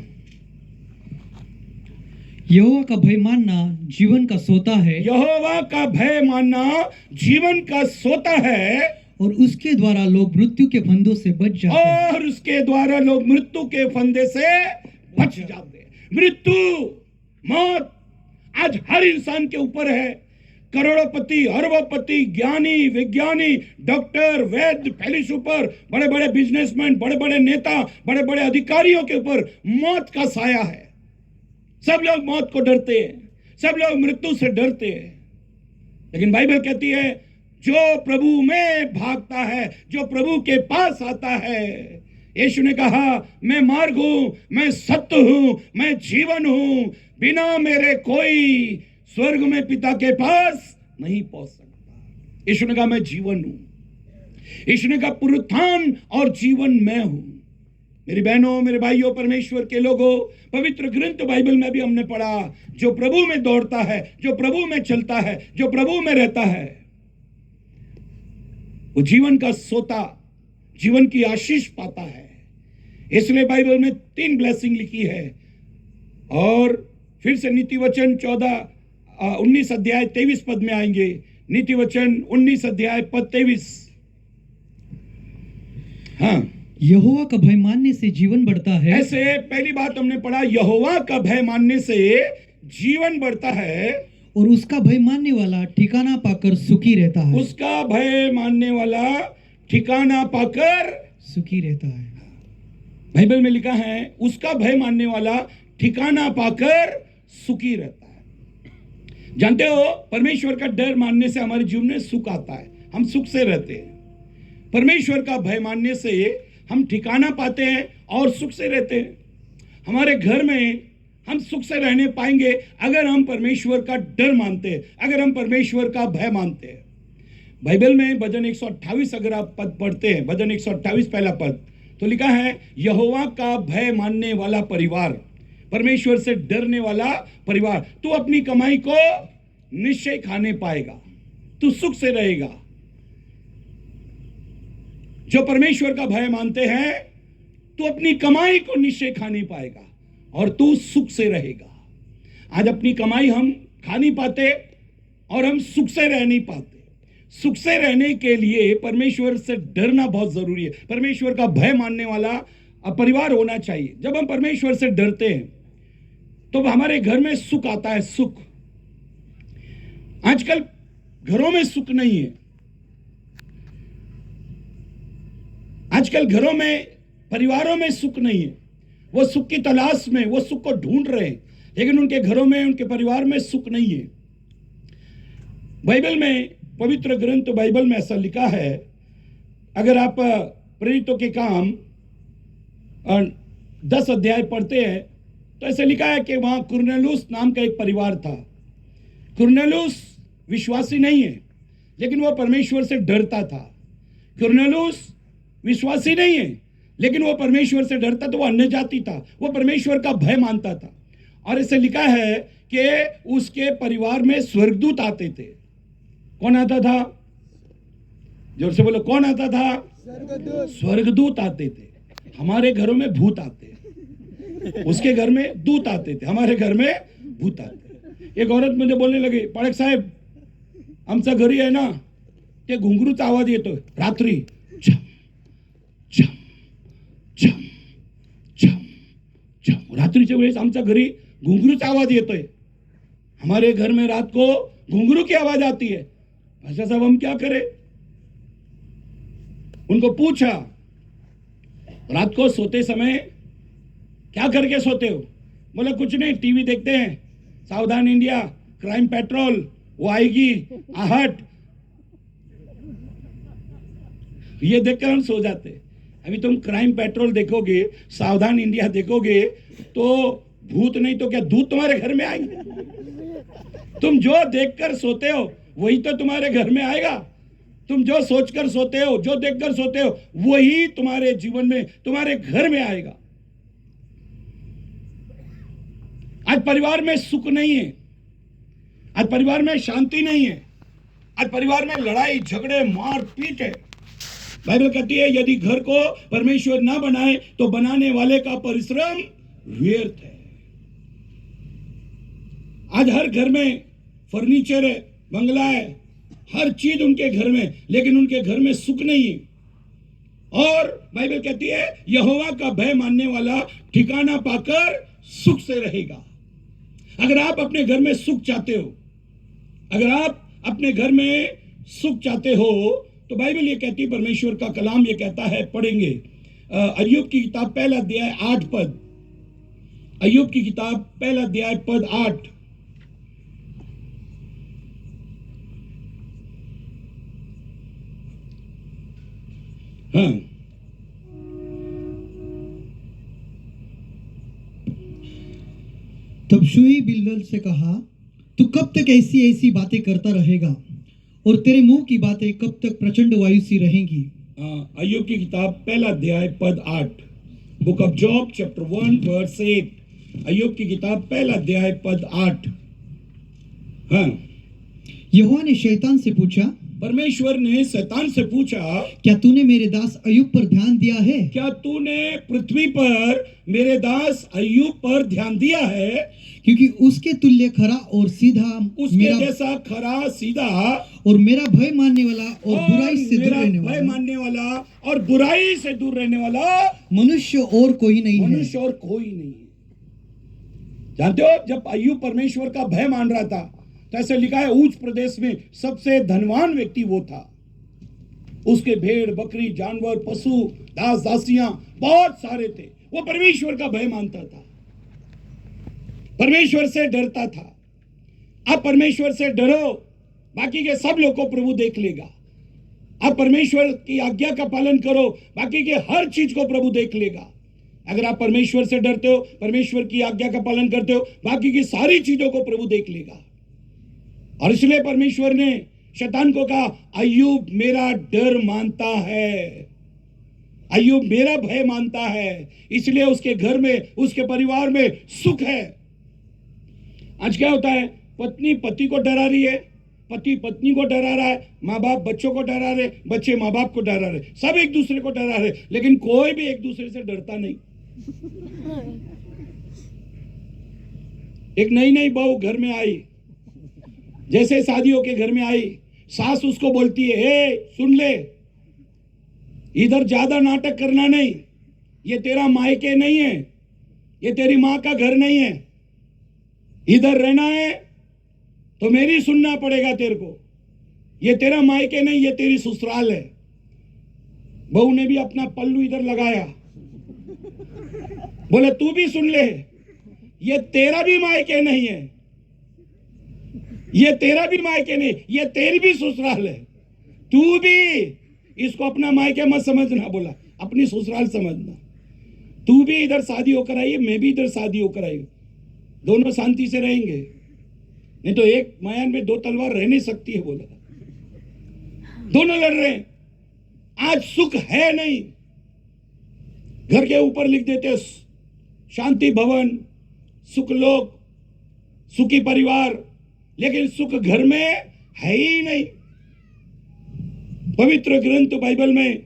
S2: यहोवा का भय मानना जीवन का सोता है,
S1: यहोवा का भय मानना जीवन का सोता है,
S2: और उसके द्वारा लोग मृत्यु के फंदों से बच जाते हैं।
S1: और उसके द्वारा लोग मृत्यु के फंदे से बच जाते हैं। मृत्यु, मौत आज हर इंसान के ऊपर है। करोड़पति, अरबपति, ज्ञानी, विज्ञानी, डॉक्टर, वैद्य, फेलिसुपर, बड़े बड़े बिजनेसमैन, बड़े बड़े नेता, बड़े बड़े अधिकारियों के ऊपर मौत का साया है। सब लोग मौत को डरते हैं, सब लोग मृत्यु से डरते हैं। लेकिन बाइबल कहती है, जो प्रभु में भागता है, जो प्रभु के पास आता है। यीशु ने कहा, मैं मार्ग हूं, मैं सत्य हूं, मैं जीवन हूं, बिना मेरे कोई स्वर्ग में पिता के पास नहीं पहुंच सकता। यीशु ने कहा, मैं जीवन हूं। यीशु ने कहा, पुनरुत्थान और जीवन मैं हूं। मेरी बहनों, मेरे भाइयों, परमेश्वर के लोगों, पवित्र ग्रंथ बाइबल में भी हमने पढ़ा, जो प्रभु में दौड़ता है, जो प्रभु में चलता है, जो प्रभु में रहता है, वो जीवन का सोता, जीवन की आशीष पाता है। इसलिए बाइबल में 3 ब्लेसिंग लिखी है। और फिर से नीति वचन 19 अध्याय 23 पद में आएंगे। नीति वचन 19 अध्याय पद 23। हाँ,
S2: यहोवा का भय मानने से जीवन बढ़ता है।
S1: ऐसे पहली बात हमने पढ़ा, यहोवा का भय मानने से जीवन बढ़ता है,
S2: और उसका भय मानने वाला ठिकाना पाकर सुखी रहता है।
S1: उसका भय मानने वाला ठिकाना पाकर
S2: सुखी रहता है।
S1: बाइबल में लिखा है, उसका भय मानने वाला ठिकाना पाकर सुखी रहता है। जानते हो, परमेश्वर का डर मानने से हमारे जीवन में सुख आता है, हम सुख से रहते हैं। परमेश्वर का भय मानने से हम ठिकाना पाते हैं और सुख से रहते हैं। हमारे घर में हम सुख से रहने पाएंगे अगर हम परमेश्वर का डर मानते हैं, अगर हम परमेश्वर का भय मानते हैं। बाइबल में भजन 128 अगर आप पद पढ़ते हैं, भजन 128 पहला पद, तो लिखा है यहोवा का भय मानने वाला परिवार, परमेश्वर से डरने वाला परिवार, तू अपनी कमाई को निश्चय खाने पाएगा, तू सुख से रहेगा। जो परमेश्वर का भय मानते हैं, तू अपनी कमाई को निश्चय खा नहीं पाएगा और तू सुख से रहेगा। आज अपनी कमाई हम खा नहीं पाते और हम सुख से रह नहीं पाते। सुख से रहने के लिए परमेश्वर से डरना बहुत जरूरी है, परमेश्वर का भय मानने वाला परिवार होना चाहिए। जब हम परमेश्वर से डरते हैं तो हमारे घर में सुख आता है, सुख। आजकल घरों में सुख नहीं है, आजकल घरों में, परिवारों में सुख नहीं है। वो सुख की तलाश में, वो सुख को ढूंढ रहे हैं, लेकिन उनके घरों में, उनके परिवार में सुख नहीं है। बाइबल में, पवित्र ग्रंथ बाइबल में ऐसा लिखा है, अगर आप प्रेरितों के काम 10 अध्याय पढ़ते हैं तो ऐसे लिखा है कि वहां कुरनेलुस नाम का एक परिवार था। कुरनेलुस विश्वासी नहीं है, लेकिन वो परमेश्वर से डरता था। कुरनेलुस विश्वासी नहीं है, लेकिन वो परमेश्वर से डरता था, वो अन्य जाति था, वो परमेश्वर का भय मानता था। और ऐसे लिखा है कि उसके परिवार में स्वर्गदूत आते थे। कौन आता था? जोर से बोलो, कौन आता था? स्वर्गदूत आते थे। हमारे घरों में भूत आते, उसके घर में दूत आते थे, हमारे घर में भूत आते। एक औरत मुझे बोलने लगी, पाळक साहेब, आमचा घरी आहे ना, ते घुंगरूचा आवाज येतो रात्री, छम छम छम छम छम। रात्रीच्या वेळेस आमच्या घरी घुंगरूचा आवाज येतोय। हमारे घर में रात को घुंगरू की आवाज आती है। भाषा साहब, हम क्या करें? उनको पूछा, रात को सोते समय क्या करके सोते हो? बोला कुछ नहीं, टीवी देखते हैं, सावधान इंडिया, क्राइम पेट्रोल, वो आएगी, आहट, ये देखकर हम सो जाते। अभी तुम क्राइम पेट्रोल देखोगे, सावधान इंडिया देखोगे, तो भूत नहीं तो क्या दूत तुम्हारे घर में आएंगे। तुम जो देखकर सोते हो वही तो तुम्हारे घर में आएगा। तुम जो सोचकर सोते हो, जो देखकर सोते हो, वही तुम्हारे जीवन में, तुम्हारे घर में आएगा। आज परिवार में सुख नहीं है, आज परिवार में शांति नहीं है, आज परिवार में लड़ाई झगड़े मारपीट है। बाइबल कहती है यदि घर को परमेश्वर ना बनाए तो बनाने वाले का परिश्रम व्यर्थ है। आज हर घर में फर्नीचर है, बंगला है, हर चीज उनके घर में, लेकिन उनके घर में सुख नहीं है। और बाइबल कहती है यहोवा का भय मानने वाला ठिकाना पाकर सुख से रहेगा। अगर आप अपने घर में सुख चाहते हो, अगर आप अपने घर में सुख चाहते हो, तो बाइबल ये कहती है, परमेश्वर का कलाम ये कहता है, पढ़ेंगे अय्यूब की किताब पहला अध्याय 8 पद, अय्यूब की किताब पहला अध्याय पद 8। हाँ,
S2: तब शूई बिल्दल से कहा, तू कब तक ऐसी ऐसी बातें करता रहेगा और तेरे मुंह की बातें कब तक प्रचंड वायु सी रहेंगी।
S1: अय्यूब की किताब पहला अध्याय पद 8, book of Job chapter 1 verse 8। अय्यूब की किताब पहला अध्याय पद 8। हाँ,
S2: यहोवा ने शैतान से पूछा,
S1: परमेश्वर ने शैतान से पूछा,
S2: क्या तूने मेरे दास अय्यूब पर ध्यान दिया है?
S1: क्या तूने पृथ्वी पर मेरे दास अय्यूब पर ध्यान दिया है?
S2: क्योंकि उसके तुल्य खरा और सीधा,
S1: उसके जैसा खरा सीधा
S2: और मेरा भय मानने वाला और बुराई से दूर रहने
S1: भय
S2: वाला,
S1: मानने वाला और बुराई से दूर रहने वाला
S2: मनुष्य और कोई नहीं है।
S1: मनुष्य और कोई नहीं है। जानते हो, जब अय्यूब परमेश्वर का भय मान रहा था, तो ऐसे लिखा है ऊंच प्रदेश में सबसे धनवान व्यक्ति वो था। उसके भेड़ बकरी जानवर पशु दास दासियां बहुत सारे थे। वो परमेश्वर का भय मानता था, परमेश्वर से डरता था। आप परमेश्वर से डरो, बाकी के सब लोग को प्रभु देख लेगा। आप परमेश्वर की आज्ञा का पालन करो, बाकी के हर चीज को प्रभु देख लेगा। अगर आप परमेश्वर से डरते हो, परमेश्वर की आज्ञा का पालन करते हो, बाकी की सारी चीजों को प्रभु देख लेगा। और इसलिए परमेश्वर ने शैतान को कहा अय्यूब मेरा डर मानता है, अय्यूब मेरा भय मानता है, इसलिए उसके घर में, उसके परिवार में सुख है। आज क्या होता है, पत्नी पति को डरा रही है, पति पत्नी को डरा रहा है, माँ बाप बच्चों को डरा रहे, बच्चे माँ बाप को डरा रहे, सब एक दूसरे को डरा रहे, लेकिन कोई भी एक दूसरे से डरता नहीं। एक नई नई बहू घर में आई, जैसे शादी होके घर में आई, सास उसको बोलती है, ए सुन ले, इधर ज्यादा नाटक करना नहीं, ये तेरा मायके नहीं है, ये तेरी माँ का घर नहीं है, इधर रहना है तो मेरी सुनना पड़ेगा तेरे को, ये तेरा मायके नहीं, ये तेरी ससुराल है। बहू ने भी अपना पल्लू इधर लगाया, बोले तू भी सुन ले, ये तेरा भी मायके नहीं है, ये तेरा भी मायके नहीं, ये तेरी भी ससुराल है, तू भी इसको अपना मायके मत समझना, बोला अपनी ससुराल समझना। तू भी इधर शादी होकर आई है, मैं भी इधर शादी होकर आई हूं, दोनों शांति से रहेंगे, नहीं तो एक मयान में दो तलवार रह नहीं सकती है, बोला दोनों लड़ रहे हैं। आज सुख है नहीं, घर के ऊपर लिख देते शांति भवन, सुख लोक, सुखी परिवार, लेकिन सुख घर में है ही नहीं। पवित्र ग्रंथ बाइबल में,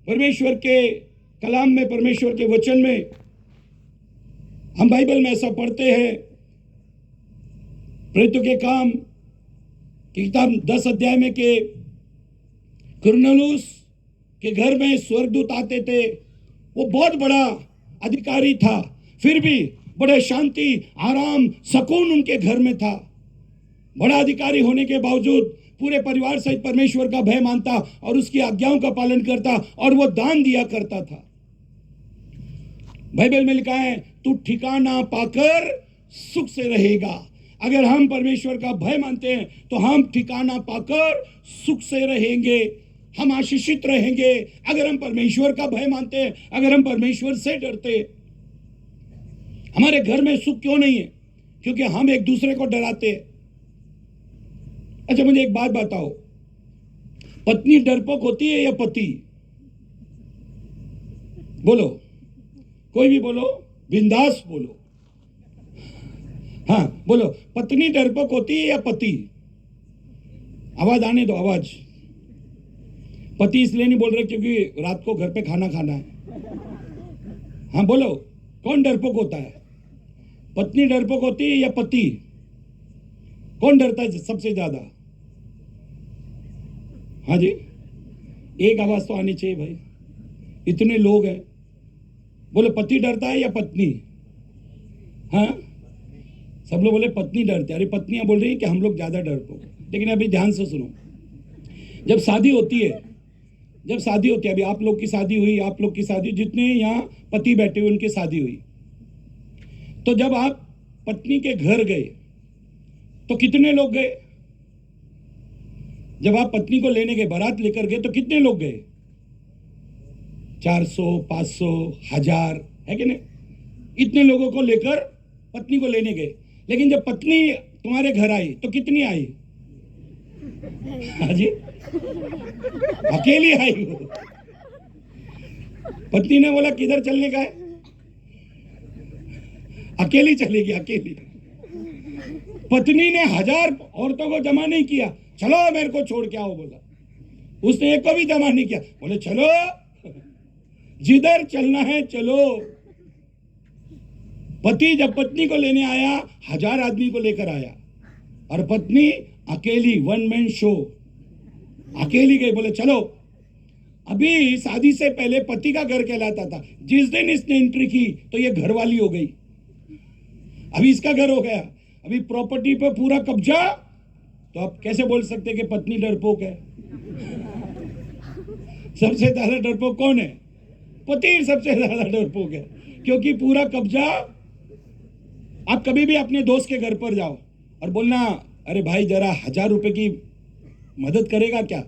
S1: परमेश्वर के कलाम में, परमेश्वर के वचन में, हम बाइबल में ऐसा पढ़ते हैं, प्रेरितों के काम की किताब 10 अध्याय में के कुरनेलियुस के घर में स्वर्गदूत आते थे, वो बहुत बड़ा अधिकारी था, फिर भी बड़े शांति, आराम, सुकून उनके घर में था। बड़ा अधिकारी होने के बावजूद पूरे परिवार सहित परमेश्वर का भय मानता और उसकी आज्ञाओं का पालन करता, और वो दान दिया करता था। बाइबल में लिखा है, तू ठिकाना पाकर सुख से रहेगा। अगर हम परमेश्वर का भय मानते हैं तो हम ठिकाना पाकर सुख से रहेंगे, हम आशीषित रहेंगे। अगर हम परमेश्वर का भय मानते हैं, अगर हम परमेश्वर से डरते हैं, हमारे घर में सुख क्यों नहीं है? क्योंकि हम एक दूसरे को डराते हैं। अच्छा मुझे एक बात बताओ, पत्नी डरपोक होती है या पति? बोलो, कोई भी बोलो, बिंदास बोलो। हाँ बोलो, पत्नी डरपोक होती है या पति? आवाज आने दो, आवाज। पति इसलिए नहीं बोल रहे क्योंकि रात को घर पे खाना खाना है। हाँ बोलो, कौन डरपोक होता है? पत्नी डरपोक होती है या पति? कौन डरता है सबसे ज्यादा? हाँ जी, एक आवाज तो आनी चाहिए भाई, इतने लोग हैं। बोले पति डरता है या पत्नी? हाँ सब लोग बोले पत्नी डरती है। अरे पत्नियां बोल रही है कि हम लोग ज्यादा डरपोक। लेकिन अभी ध्यान से सुनो, जब शादी होती है, जब शादी होती है, अभी आप लोग की शादी हुई, आप लोग की शादी, जितने यहाँ पति बैठे हुए उनकी शादी हुई, तो जब आप पत्नी के घर गए तो कितने लोग गए? जब आप पत्नी को लेने गए, बारात लेकर गए, तो कितने लोग गए? 400, 500, 1000, है कि नहीं? इतने लोगों को लेकर पत्नी को लेने गए। लेकिन जब पत्नी तुम्हारे घर आई तो कितनी आई? हाँ जी, अकेली आई वो। पत्नी ने बोला किधर चलने का है? अकेली चलेगी, अकेली। पत्नी ने 1000 औरतों को जमा नहीं किया, चलो मेरे को छोड़ के आओ बोला। उसने एक को भी जमा नहीं किया, बोले चलो जिधर चलना है चलो। पति जब पत्नी को लेने आया, 1000 आदमी को लेकर आया, और पत्नी अकेली, वन मैन शो, अकेली गई। बोले चलो। अभी शादी से पहले पति का घर कहलाता था, जिस दिन इसने एंट्री की तो ये घर वाली हो गई, अभी इसका घर हो गया, अभी प्रॉपर्टी पे पूरा कब्जा। तो आप कैसे बोल सकते कि पत्नी डरपोक है? सबसे ज्यादा डरपोक कौन है? पति सबसे ज्यादा डरपोक है, क्योंकि पूरा कब्जा। आप कभी भी अपने दोस्त के घर पर जाओ और बोलना, अरे भाई जरा 1000 रुपए की मदद करेगा क्या?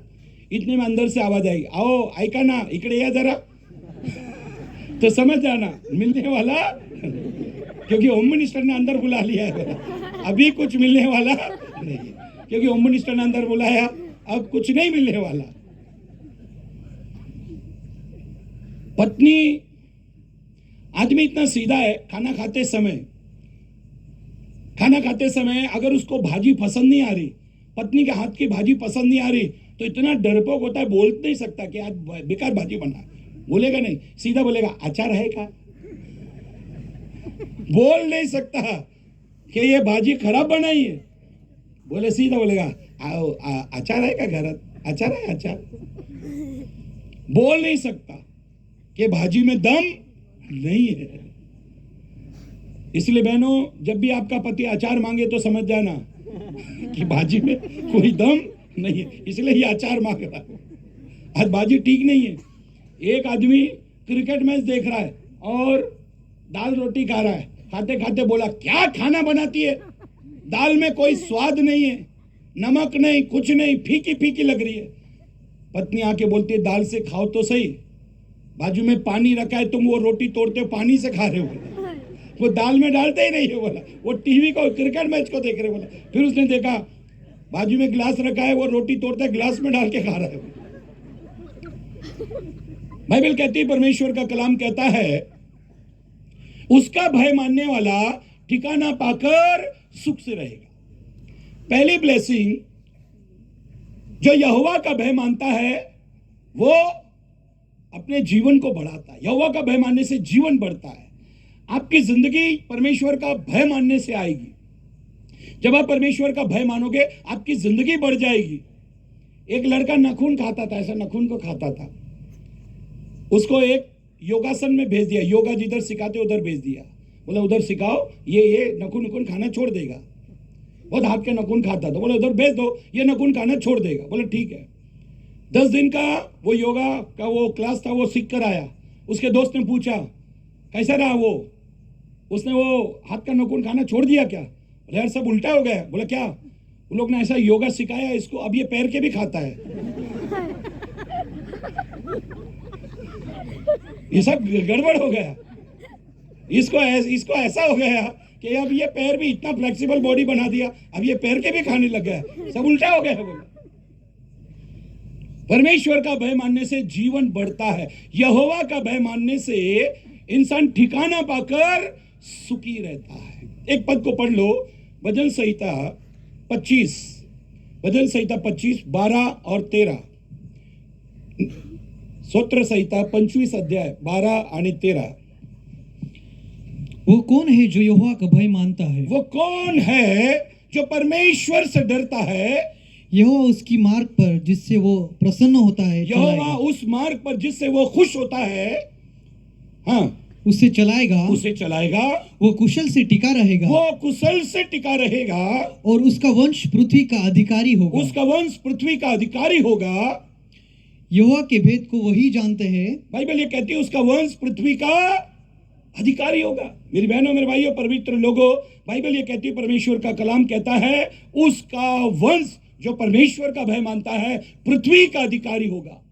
S1: इतने में अंदर से आवाज आएगी, आओ आयका ना, इकड़े या जरा। तो समझ जाना मिलने वाला, क्योंकि होम मिनिस्टर ने अंदर बुला लिया है। अभी कुछ मिलने वाला नहीं, क्योंकि होम मिनिस्टर ने अंदर बुलाया, अब कुछ नहीं मिलने वाला। पत्नी, आदमी इतना सीधा है, खाना खाते समय अगर उसको भाजी पसंद नहीं आ रही, पत्नी के हाथ की भाजी पसंद नहीं आ रही, तो इतना डरपोक होता है, बोल नहीं सकता कि आज बेकार भाजी बना। बोलेगा नहीं, सीधा बोलेगा अचार है क्या। बोल नहीं सकता कि ये भाजी खराब बनाई है, बोले सीधा बोलेगा अचार है क्या घर, अचार है अचार। बोल नहीं सकता कि भाजी में दम नहीं है। इसलिए बहनों, जब भी आपका पति अचार मांगे तो समझ जाना कि भाजी में कोई दम नहीं है, इसलिए ये अचार मांग रहा है। आज भाजी ठीक नहीं है। एक आदमी क्रिकेट मैच देख रहा है और दाल रोटी खा रहा है, खाते खाते बोला क्या खाना बनाती है, दाल में कोई स्वाद नहीं है, नमक नहीं, कुछ नहीं, फीकी फीकी लग रही है। पत्नी आके बोलती है दाल से खाओ तो सही, बाजू में पानी रखा है, तुम वो रोटी तोड़ते हो पानी से खा रहे हो। वो दाल में डालते ही नहीं है बोला, वो टीवी को क्रिकेट मैच को देख रहे बोला। फिर उसने देखा बाजू में गिलास रखा है, वो रोटी तोड़ता है गिलास में डाल के खा रहा है। बाइबल कहती है, परमेश्वर का कलाम कहता है, उसका भय मानने वाला ठिकाना पाकर सुख से रहेगा। पहली ब्लेसिंग, जो यहोवा का भय मानता है वो अपने जीवन को बढ़ाता है। यहोवा का भय मानने से जीवन बढ़ता है। आपकी जिंदगी परमेश्वर का भय मानने से आएगी। जब आप परमेश्वर का भय मानोगे आपकी जिंदगी बढ़ जाएगी। एक लड़का नखून खाता था, ऐसा नखून को खाता था, उसको एक योगासन में भेज दिया, योगा जिधर सिखाते उधर भेज दिया, बोला उधर सिखाओ, ये नखून खाना छोड़ देगा। बहुत हाथ के नखून खाता था, बोला उधर भेज दो, ये नखून खाना छोड़ देगा। बोला ठीक है। 10 दिन का वो योगा का वो क्लास था, वो सीख कर आया। उसके दोस्त ने पूछा कैसा रहा वो, उसने वो हाथ का नखून खाना छोड़ दिया क्या? बोला यार सब उल्टा हो गया। बोला क्या? उन लोग ने ऐसा योगा सिखाया इसको, अब ये पैर के भी खाता है। ये सब गड़बड़ हो गया, इसको ऐसा हो गया कि अब ये पैर भी इतना फ्लेक्सिबल बॉडी बना दिया, अब ये पैर के भी खाने लग गया, सब उल्टा हो गया। बोला परमेश्वर का भय मानने से जीवन बढ़ता है। यहोवा का भय मानने से इंसान ठिकाना पाकर सुखी रहता है। एक पद को पढ़ लो, भजन संहिता 25, 12 और 13, स्तोत्र संहिता 25 अध्याय 12 आणि 13।
S2: वो कौन है जो यहोवा का भय मानता है?
S1: वो कौन है जो परमेश्वर से डरता है?
S2: यहोवा उसकी मार्ग पर जिससे वो प्रसन्न होता है
S1: यहोवा
S2: चलाएगा।
S1: उस मार्ग पर जिससे वो खुश होता है, हाँ,
S2: उसे चलाएगा,
S1: उसे चलाएगा।
S2: वो कुशल से टिका रहेगा,
S1: वो कुशल से टिका रहेगा,
S2: और उसका वंश पृथ्वी का अधिकारी होगा।
S1: उसका वंश पृथ्वी का अधिकारी होगा।
S2: यहोवा के भेद को वही जानते हैं।
S1: बाइबल ये कहती है उसका वंश पृथ्वी का अधिकारी होगा। मेरी बहनों मेरे भाइयों पवित्र लोगों, बाइबल ये कहती है, परमेश्वर का कलाम कहता है उसका वंश जो परमेश्वर का भय मानता है पृथ्वी का अधिकारी होगा।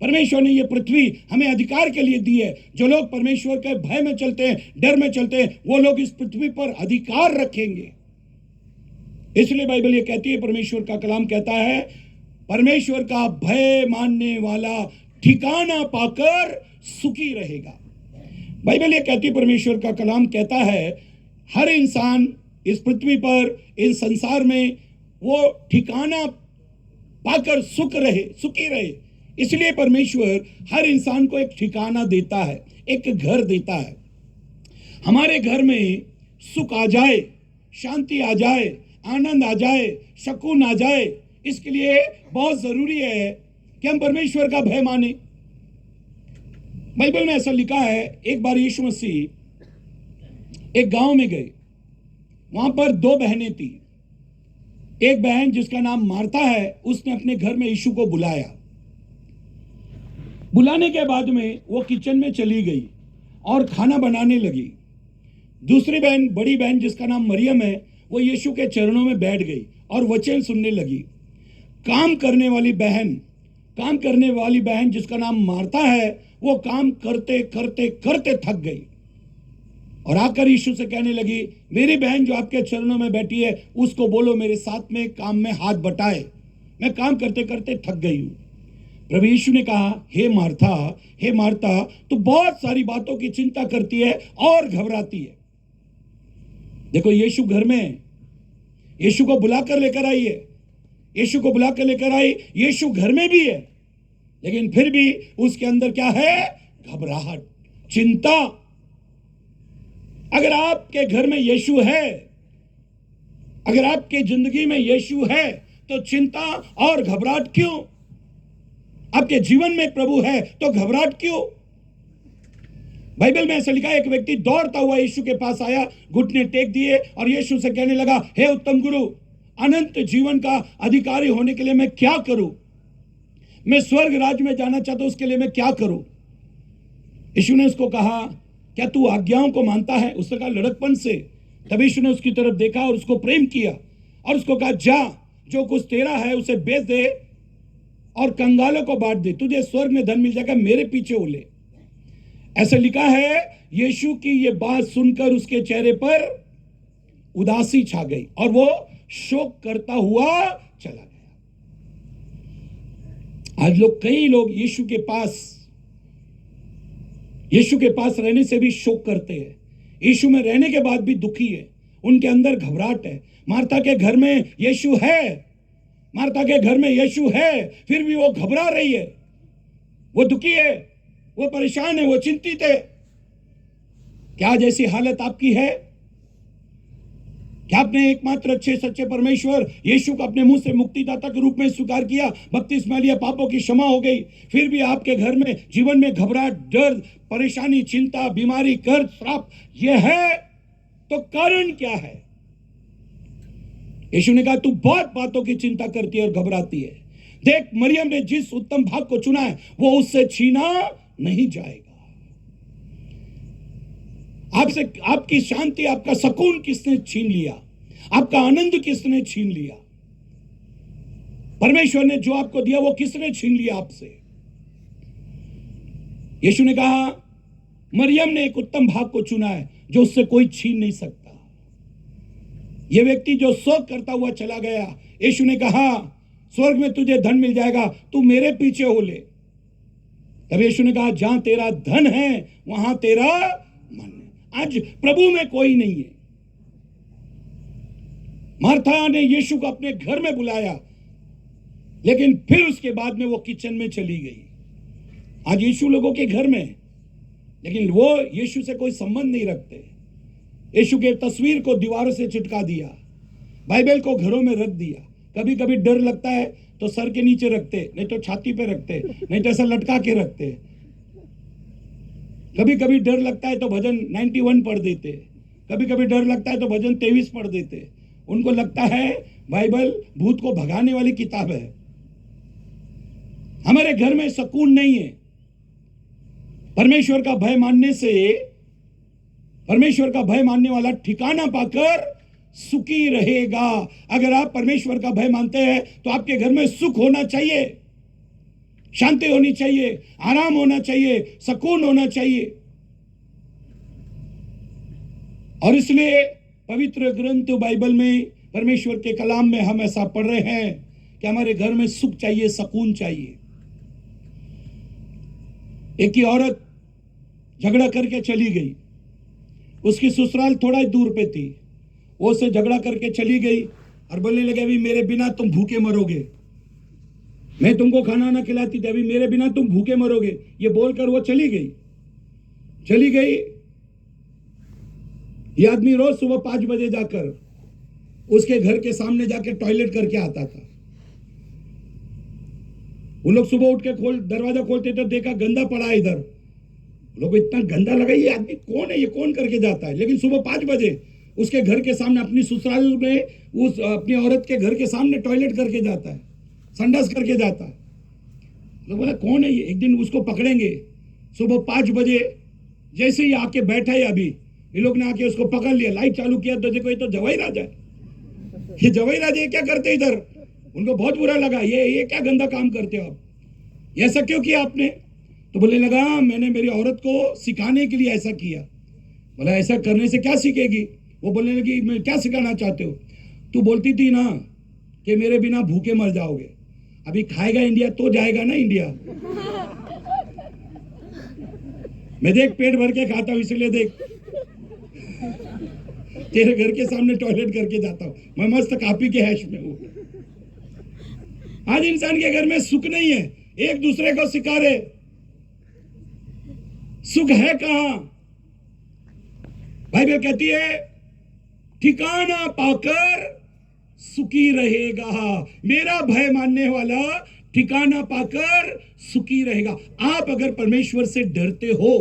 S1: परमेश्वर ने ये पृथ्वी हमें अधिकार के लिए दी है। जो लोग परमेश्वर के भय में चलते हैं, डर में चलते हैं, वो लोग इस पृथ्वी पर अधिकार रखेंगे। इसलिए बाइबल ये कहती है, परमेश्वर का कलाम कहता है, परमेश्वर का भय मानने वाला ठिकाना पाकर सुखी रहेगा। बाइबल ये कहती है, परमेश्वर का कलाम कहता है, हर इंसान इस पृथ्वी पर, इस संसार में वो ठिकाना पाकर सुखी रहे। इसलिए परमेश्वर हर इंसान को एक ठिकाना देता है, एक घर देता है। हमारे घर में सुख आ जाए, शांति आ जाए, आनंद आ जाए, सुकून आ जाए, इसके लिए बहुत जरूरी है कि हम परमेश्वर का भय माने। बाइबल में ऐसा लिखा है, एक बार यीशु मसीह एक गांव में गए, वहां पर 2 बहनें थी। एक बहन जिसका नाम मार्था है, उसने अपने घर में यीशु को बुलाया। बुलाने के बाद में वो किचन में चली गई और खाना बनाने लगी। दूसरी बहन, बड़ी बहन जिसका नाम मरियम है, वो यीशु के चरणों में बैठ गई और वचन सुनने लगी। काम करने वाली बहन जिसका नाम मार्था है, वो काम करते करते करते थक गई और आकर यीशु से कहने लगी, मेरी बहन जो आपके चरणों में बैठी है उसको बोलो मेरे साथ में काम में हाथ बटाए। मैं काम करते करते थक गई हूं। प्रभु यीशु ने कहा, हे मार्था, तू बहुत सारी बातों की चिंता करती है और घबराती है। देखो, यीशु घर में है, यीशु को बुलाकर लेकर आई है, यीशु को बुलाकर लेकर आई, यीशु घर में भी है, लेकिन फिर भी उसके अंदर क्या है? घबराहट, चिंता। अगर आपके घर में यीशु है, अगर आपके जिंदगी में यीशु है, तो चिंता और घबराहट क्यों? आपके जीवन में प्रभु है तो घबराहट क्यों? बाइबल में ऐसा लिखा है, एक व्यक्ति दौड़ता हुआ यीशु के पास आया, घुटने टेक दिए और यीशु से कहने लगा, हे उत्तम गुरु, अनंत जीवन का अधिकारी होने के लिए मैं क्या करूं? मैं स्वर्ग राज्य में जाना चाहता हूं, उसके लिए मैं क्या करूं? यीशु ने उसको कहा, क्या तू आज्ञाओं को मानता है? उसने कहा, लड़कपन से। तब यीशु ने उसकी तरफ देखा और उसको प्रेम किया और उसको कहा, जा, जो कुछ तेरा है उसे बेच दे और कंगालों को बांट दे, तुझे स्वर्ग में धन मिल जाएगा, मेरे पीछे हो ले। ऐसा लिखा है, यीशु की ये बात सुनकर उसके चेहरे पर उदासी छा गई और वो शोक करता हुआ चला गया। आज कई लोग यीशु के पास रहने से भी शोक करते हैं, यीशु में रहने के बाद भी दुखी है, उनके अंदर घबराहट है। मार्था के घर में यीशु है, मार्था के घर में यीशु है, फिर भी वो घबरा रही है, वो दुखी है, वो परेशान है, वो चिंतित है। क्या जैसी हालत आपकी है? क्या आपने एकमात्र अच्छे सच्चे परमेश्वर यीशु को अपने मुंह से मुक्तिदाता के रूप में स्वीकार किया, बपतिस्मा लिया, पापों की क्षमा हो गई, फिर भी आपके घर में जीवन में घबराहट, दर्द, परेशानी, चिंता, बीमारी, कर्ज, श्राप ये है, तो कारण क्या है? यीशु ने कहा, तू बहुत बातों की चिंता करती है और घबराती है। देख, मरियम ने जिस उत्तम भाग को चुना है वो उससे छीना नहीं जाएगा। आपसे आपकी शांति, आपका सुकून किसने छीन लिया? आपका आनंद किसने छीन लिया? परमेश्वर ने जो आपको दिया वो किसने छीन लिया आपसे? यीशु ने कहा, मरियम ने एक उत्तम भाग को चुना है जो उससे कोई छीन नहीं सकता। यह व्यक्ति जो शोक करता हुआ चला गया, यीशु ने कहा, स्वर्ग में तुझे धन मिल जाएगा, तू मेरे पीछे हो ले। तब यीशु ने कहा, जहां तेरा धन है वहां तेरा मन है। आज प्रभु में कोई नहीं है। मार्था ने यीशु को अपने घर में बुलाया, लेकिन फिर उसके बाद में वो किचन में चली गई। आज यीशु लोगों के घर में, लेकिन वो यीशु से कोई संबंध नहीं रखते। यीशु के तस्वीर को दीवारों से चिपका दिया, बाइबल को घरों में रख दिया। कभी कभी डर लगता है तो सर के नीचे रखते, नहीं तो छाती पे रखते, नहीं तो ऐसा लटका के रखते। कभी कभी डर लगता है तो भजन 91 पढ़ देते, कभी कभी डर लगता है तो भजन 23 पढ़ देते। उनको लगता है बाइबल भूत को भगाने वाली किताब है। हमारे घर में सुकून नहीं है। परमेश्वर का भय मानने वाला ठिकाना पाकर सुखी रहेगा। अगर आप परमेश्वर का भय मानते हैं तो आपके घर में सुख होना चाहिए, शांति होनी चाहिए, आराम होना चाहिए, सुकून होना चाहिए। और इसलिए पवित्र ग्रंथ बाइबल में, परमेश्वर के कलाम में हम ऐसा पढ़ रहे हैं कि हमारे घर में सुख चाहिए, सुकून चाहिए। एक ही औरत झगड़ा करके चली गई, उसकी ससुराल थोड़ा ही दूर पे थी। वो उससे झगड़ा करके चली गई और बोलने लगे, अभी मेरे बिना तुम भूखे मरोगे, मैं तुमको खाना ना खिलाती थी, अभी मेरे बिना तुम भूखे मरोगे। ये बोलकर वो चली गई। ये आदमी रोज सुबह 5 बजे जाकर उसके घर के सामने जाके टॉयलेट करके आता था। वो लोग सुबह उठ के दरवाजा खोलते तो देखा गंदा पड़ा है इधर। लोग इतना गंदा लगा, ये आदमी कौन है, ये कौन करके जाता है। लेकिन सुबह 5 बजे उसके घर के सामने, अपनी ससुराल में, उस अपनी औरत के घर के सामने टॉयलेट करके जाता है, संडास करके जाता है। लोग बोला कौन है ये। एक दिन उसको पकड़ेंगे। सुबह 5 बजे जैसे ही आके बैठा है, अभी ये लोग ने आके उसको पकड़ लिया, लाइट चालू किया तो देखो ये तो जवाई राजा है। ये जवाई राजा ये क्या करते इधर? उनको बहुत बुरा लगा, ये क्या गंदा काम करते हो आप, ऐसा क्यों किया आपने? तो बोलने लगा, मैंने मेरी औरत को सिखाने के लिए ऐसा किया। बोला ऐसा करने से क्या सीखेगी? वो बोलने लगी, मैं क्या सिखाना चाहते हो? तू बोलती थी ना कि मेरे बिना भूखे मर जाओगे, अभी खाएगा इंडिया तो जाएगा ना इंडिया। मैं देख पेट भर के खाता हूं, इसलिए देख तेरे घर के सामने टॉयलेट करके जाता हूं। मैं मस्त काफी के हैश में हूं। आज इंसान के घर में सुख नहीं है, एक दूसरे को सिखा रहे। सुख है कहां? बाइबल कहती है ठिकाना पाकर सुखी रहेगा। मेरा भय मानने वाला ठिकाना पाकर सुखी रहेगा। आप अगर परमेश्वर से डरते हो,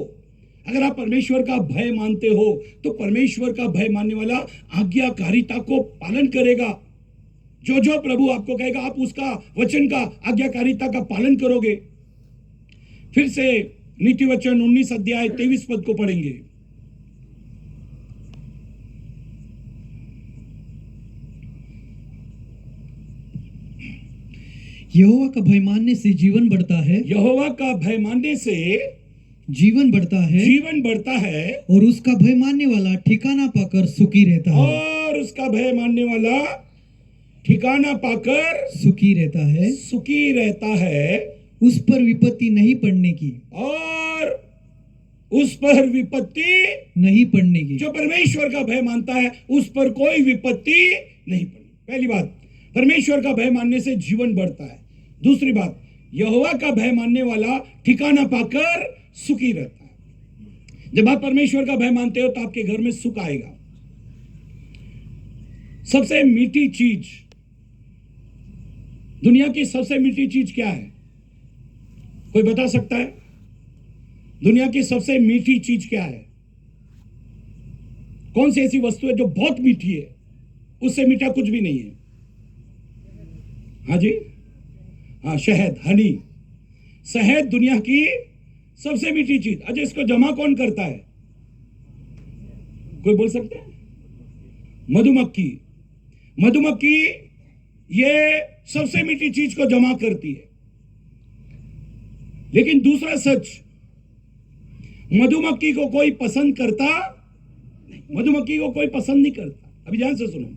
S1: अगर आप परमेश्वर का भय मानते हो, तो परमेश्वर का भय मानने वाला आज्ञाकारिता को पालन करेगा। जो जो प्रभु आपको कहेगा आप उसका वचन का, आज्ञाकारिता का पालन करोगे। फिर से नीति वचन 19 अध्याय 23 पद को पढ़ेंगे।
S2: यहोवा का भय मानने से जीवन बढ़ता है,
S1: यहोवा का भय मानने से
S2: जीवन बढ़ता है,
S1: जीवन बढ़ता है,
S2: और उसका भय मानने वाला ठिकाना पाकर सुखी रहता है,
S1: और उसका भय मानने वाला ठिकाना पाकर
S2: सुखी रहता है,
S1: सुखी रहता है,
S2: उस पर विपत्ति नहीं पड़ने की,
S1: और उस पर विपत्ति
S2: नहीं पड़ने की।
S1: जो परमेश्वर का भय मानता है उस पर कोई विपत्ति नहीं पड़ती। पहली बात, परमेश्वर का भय मानने से जीवन बढ़ता है। दूसरी बात, यहोवा का भय मानने वाला ठिकाना पाकर सुखी रहता है। जब आप परमेश्वर का भय मानते हो तो आपके घर में सुख आएगा। सबसे मीठी चीज, दुनिया की सबसे मीठी चीज क्या है? कोई बता सकता है? दुनिया की सबसे मीठी चीज क्या है? कौन सी ऐसी वस्तु है जो बहुत मीठी है? उससे मीठा कुछ भी नहीं है। हाँ जी, हाँ, शहद, हनी। शहद दुनिया की सबसे मीठी चीज। अच्छा, इसको जमा कौन करता है? कोई बोल सकते हैं? मधुमक्खी। मधुमक्खी ये सबसे मीठी चीज को जमा करती है। लेकिन दूसरा सच, मधुमक्खी को कोई पसंद करता नहीं। मधुमक्खी को कोई पसंद नहीं करता। अभी ध्यान से सुनो,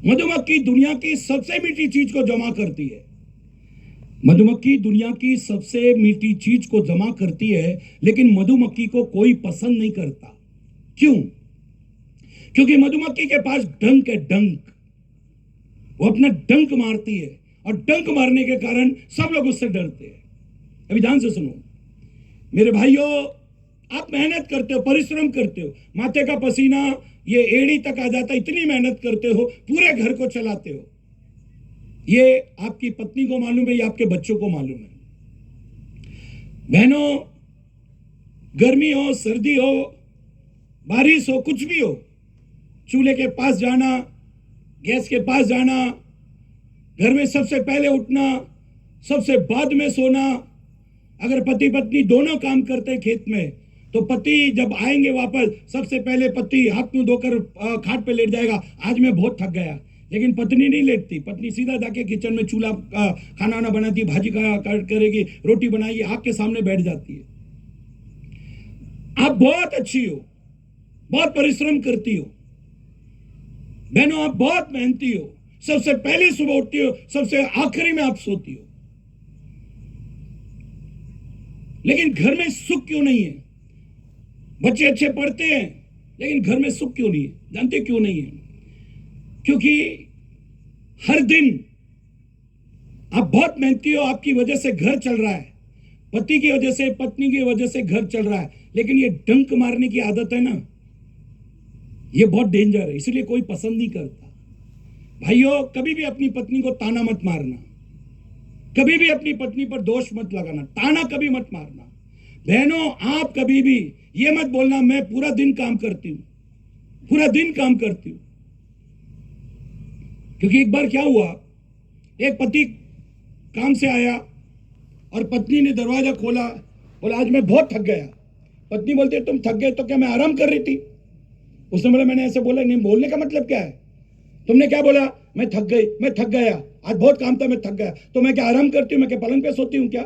S1: मधुमक्खी दुनिया की सबसे मीठी चीज को जमा करती है। मधुमक्खी दुनिया की सबसे मीठी चीज को जमा करती है, लेकिन मधुमक्खी को कोई पसंद नहीं करता। क्यों? क्योंकि मधुमक्खी के पास डंक है, डंक। वो अपना डंक मारती है, और डंक मारने के कारण सब लोग उससे डरते हैं। अभी ध्यान से सुनो मेरे भाइयों, आप मेहनत करते हो, परिश्रम करते हो, माथे का पसीना ये एड़ी तक आ जाता है, इतनी मेहनत करते हो, पूरे घर को चलाते हो। ये आपकी पत्नी को मालूम है, ये आपके बच्चों को मालूम है। बहनों, गर्मी हो, सर्दी हो, बारिश हो, कुछ भी हो, चूल्हे के पास जाना, गैस के पास जाना, घर में सबसे पहले उठना, सबसे बाद में सोना। अगर पति पत्नी दोनों काम करते हैं खेत में, तो पति जब आएंगे वापस, सबसे पहले पति हाथ मुंह धोकर खाट पे लेट जाएगा, आज मैं बहुत थक गया। लेकिन पत्नी नहीं लेटती। पत्नी सीधा जाके किचन में चूल्हा खाना वाना बनाती, भाजी का काट करेगी, रोटी बनाएगी, आग के सामने बैठ जाती है। आप बहुत अच्छी हो, बहुत परिश्रम करती हो बहनों, आप बहुत मेहनती हो, सबसे पहले सुबह उठती हो, सबसे आखिरी में आप सोती हो। लेकिन घर में सुख क्यों नहीं है? बच्चे अच्छे पढ़ते हैं, लेकिन घर में सुख क्यों नहीं है? जानते क्यों नहीं है? क्योंकि हर दिन आप बहुत मेहनती हो, आपकी वजह से घर चल रहा है, पति की वजह से, पत्नी की वजह से घर चल रहा है। लेकिन ये डंक मारने की आदत है ना, ये बहुत डेंजर है, इसलिए कोई पसंद नहीं करता। भाइयों, कभी भी अपनी पत्नी को ताना मत मारना, कभी भी अपनी पत्नी पर दोष मत लगाना, ताना कभी मत मारना। बहनों, आप कभी भी ये मत बोलना मैं पूरा दिन काम करती हूं, पूरा दिन काम करती हूं। क्योंकि एक बार क्या हुआ, एक पति काम से आया और पत्नी ने दरवाजा खोला, बोला आज मैं बहुत थक गया। पत्नी बोलती है तुम थक गए तो क्या मैं आराम कर रही थी? उसने बोला मैंने ऐसे बोला नहीं। बोलने का मतलब क्या है? तुमने क्या बोला? मैं थक गई, मैं थक गया, आज बहुत काम था, मैं थक गया। तो मैं क्या आराम करती हूँ? मैं क्या पलंग पे सोती हूँ क्या?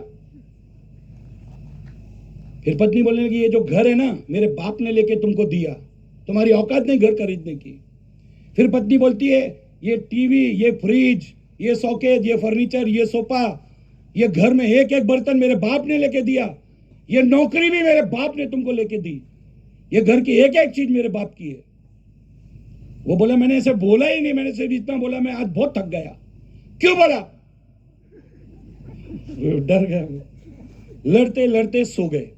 S1: फिर पत्नी बोलने लगी ये जो घर है ना, मेरे बाप ने लेके तुमको दिया, तुम्हारी औकात नहीं घर खरीदने की। फिर पत्नी बोलती है ये टीवी, ये फ्रिज, ये सौकेज, ये फर्नीचर, ये सोफा, ये घर में एक एक बर्तन मेरे बाप ने लेके दिया, ये नौकरी भी मेरे बाप ने तुमको लेके दी, ये घर की एक एक चीज मेरे बाप की है। वो बोला मैंने ऐसे बोला ही नहीं, मैंने सिर्फ इतना बोला मैं आज बहुत थक गया। क्यों बोला? डर गया। लड़ते लड़ते सो गए।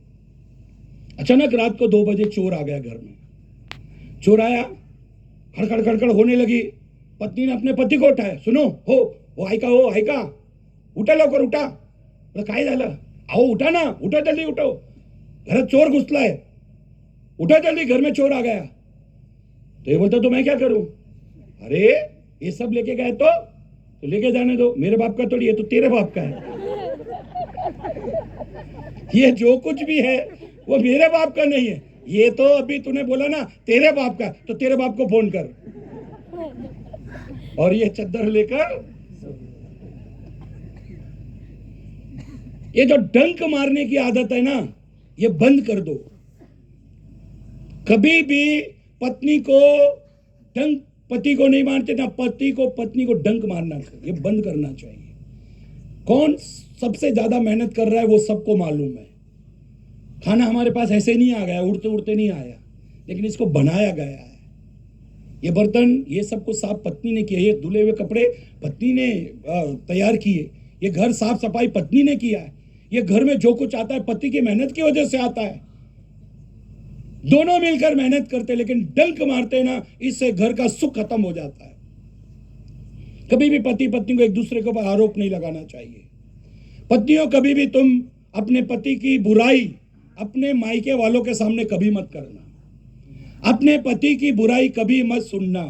S1: अचानक रात को 2 बजे चोर आ गया घर में। चोर आया, खड़खड़ खड़खड़ होने लगी। पत्नी ने अपने पति को उठाया, सुनो हो ऐका उठा लवकर उठा। काय झालं? अहो उठा ना, उठा जल्दी उठो, घरात चोर घुसलाय, उठा जल्दी, घर में चोर आ गया। तो ये बोलता तो मैं क्या करूं? अरे ये सब लेके गए तो लेके जाने दो, मेरे बाप का थोड़ी, ये तो तेरे बाप का है। ये जो कुछ भी है वो मेरे बाप का नहीं है, ये तो अभी तूने बोला ना तेरे बाप का, तो तेरे बाप को फोन कर। और ये चद्दर लेकर, ये जो डंक मारने की आदत है ना, ये बंद कर दो। कभी भी पत्नी को डंक, पति को नहीं मारते ना, पति को पत्नी को डंक मारना चाहिए, ये बंद करना चाहिए। कौन सबसे ज्यादा मेहनत कर रहा है वो सबको मालूम है। खाना हमारे पास ऐसे नहीं आ गया, उड़ते उड़ते नहीं आया, लेकिन इसको बनाया गया है। ये बर्तन, ये सब कुछ साफ पत्नी ने किया, ये धुले हुए कपड़े पत्नी ने तैयार किए, ये घर साफ सफाई पत्नी ने किया है, ये घर में जो कुछ आता है पति की मेहनत की वजह से आता है। दोनों मिलकर मेहनत करते, लेकिन डंक मारते ना, इससे घर का सुख खत्म हो जाता है। कभी भी पति पत्नी को एक दूसरे के ऊपर आरोप नहीं लगाना चाहिए। पत्नियों, कभी भी तुम अपने पति की बुराई अपने मायके वालों के सामने कभी मत करना। अपने पति की बुराई कभी मत सुनना।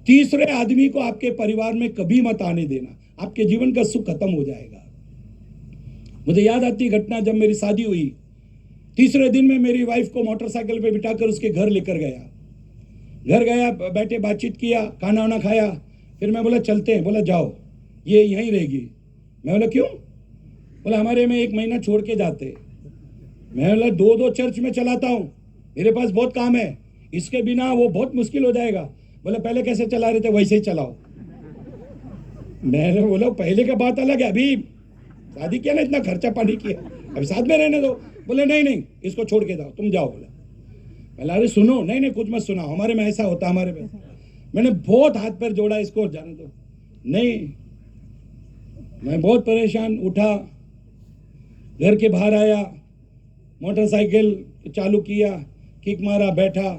S1: तीसरे आदमी को आपके परिवार में कभी मत आने देना, आपके जीवन का सुख खत्म हो जाएगा। मुझे याद आती घटना, जब मेरी शादी हुई, तीसरे दिन में मेरी वाइफ को मोटरसाइकिल पे बिठाकर उसके घर लेकर गया। घर गया, बैठे बातचीत किया, खाना वाना खाया, फिर मैं बोला चलते हैं। बोला जाओ, ये यहीं रहेगी। मैं बोला क्यों? बोला हमारे में 1 महीना छोड़ के जाते। मैं बोला 2-2 चर्च में चलाता हूँ, मेरे पास बहुत काम है, इसके बिना वो बहुत मुश्किल हो जाएगा। बोला पहले कैसे चला रहे थे वैसे ही चलाओ। मैंने बोला पहले का बात अलग है, अभी शादी किया ना, इतना खर्चा पानी किया, अभी साथ में रहने दो। बोले नहीं इसको छोड़ के जाओ, तुम जाओ। बोला अरे सुनो, नहीं कुछ मत सुनाओ, हमारे में ऐसा होता, हमारे में। मैंने बहुत हाथ पैर जोड़ा, इसको जाने दो। नहीं, मैं बहुत परेशान, उठा, घर के बाहर आया, मोटरसाइकिल चालू किया, किक मारा, बैठा।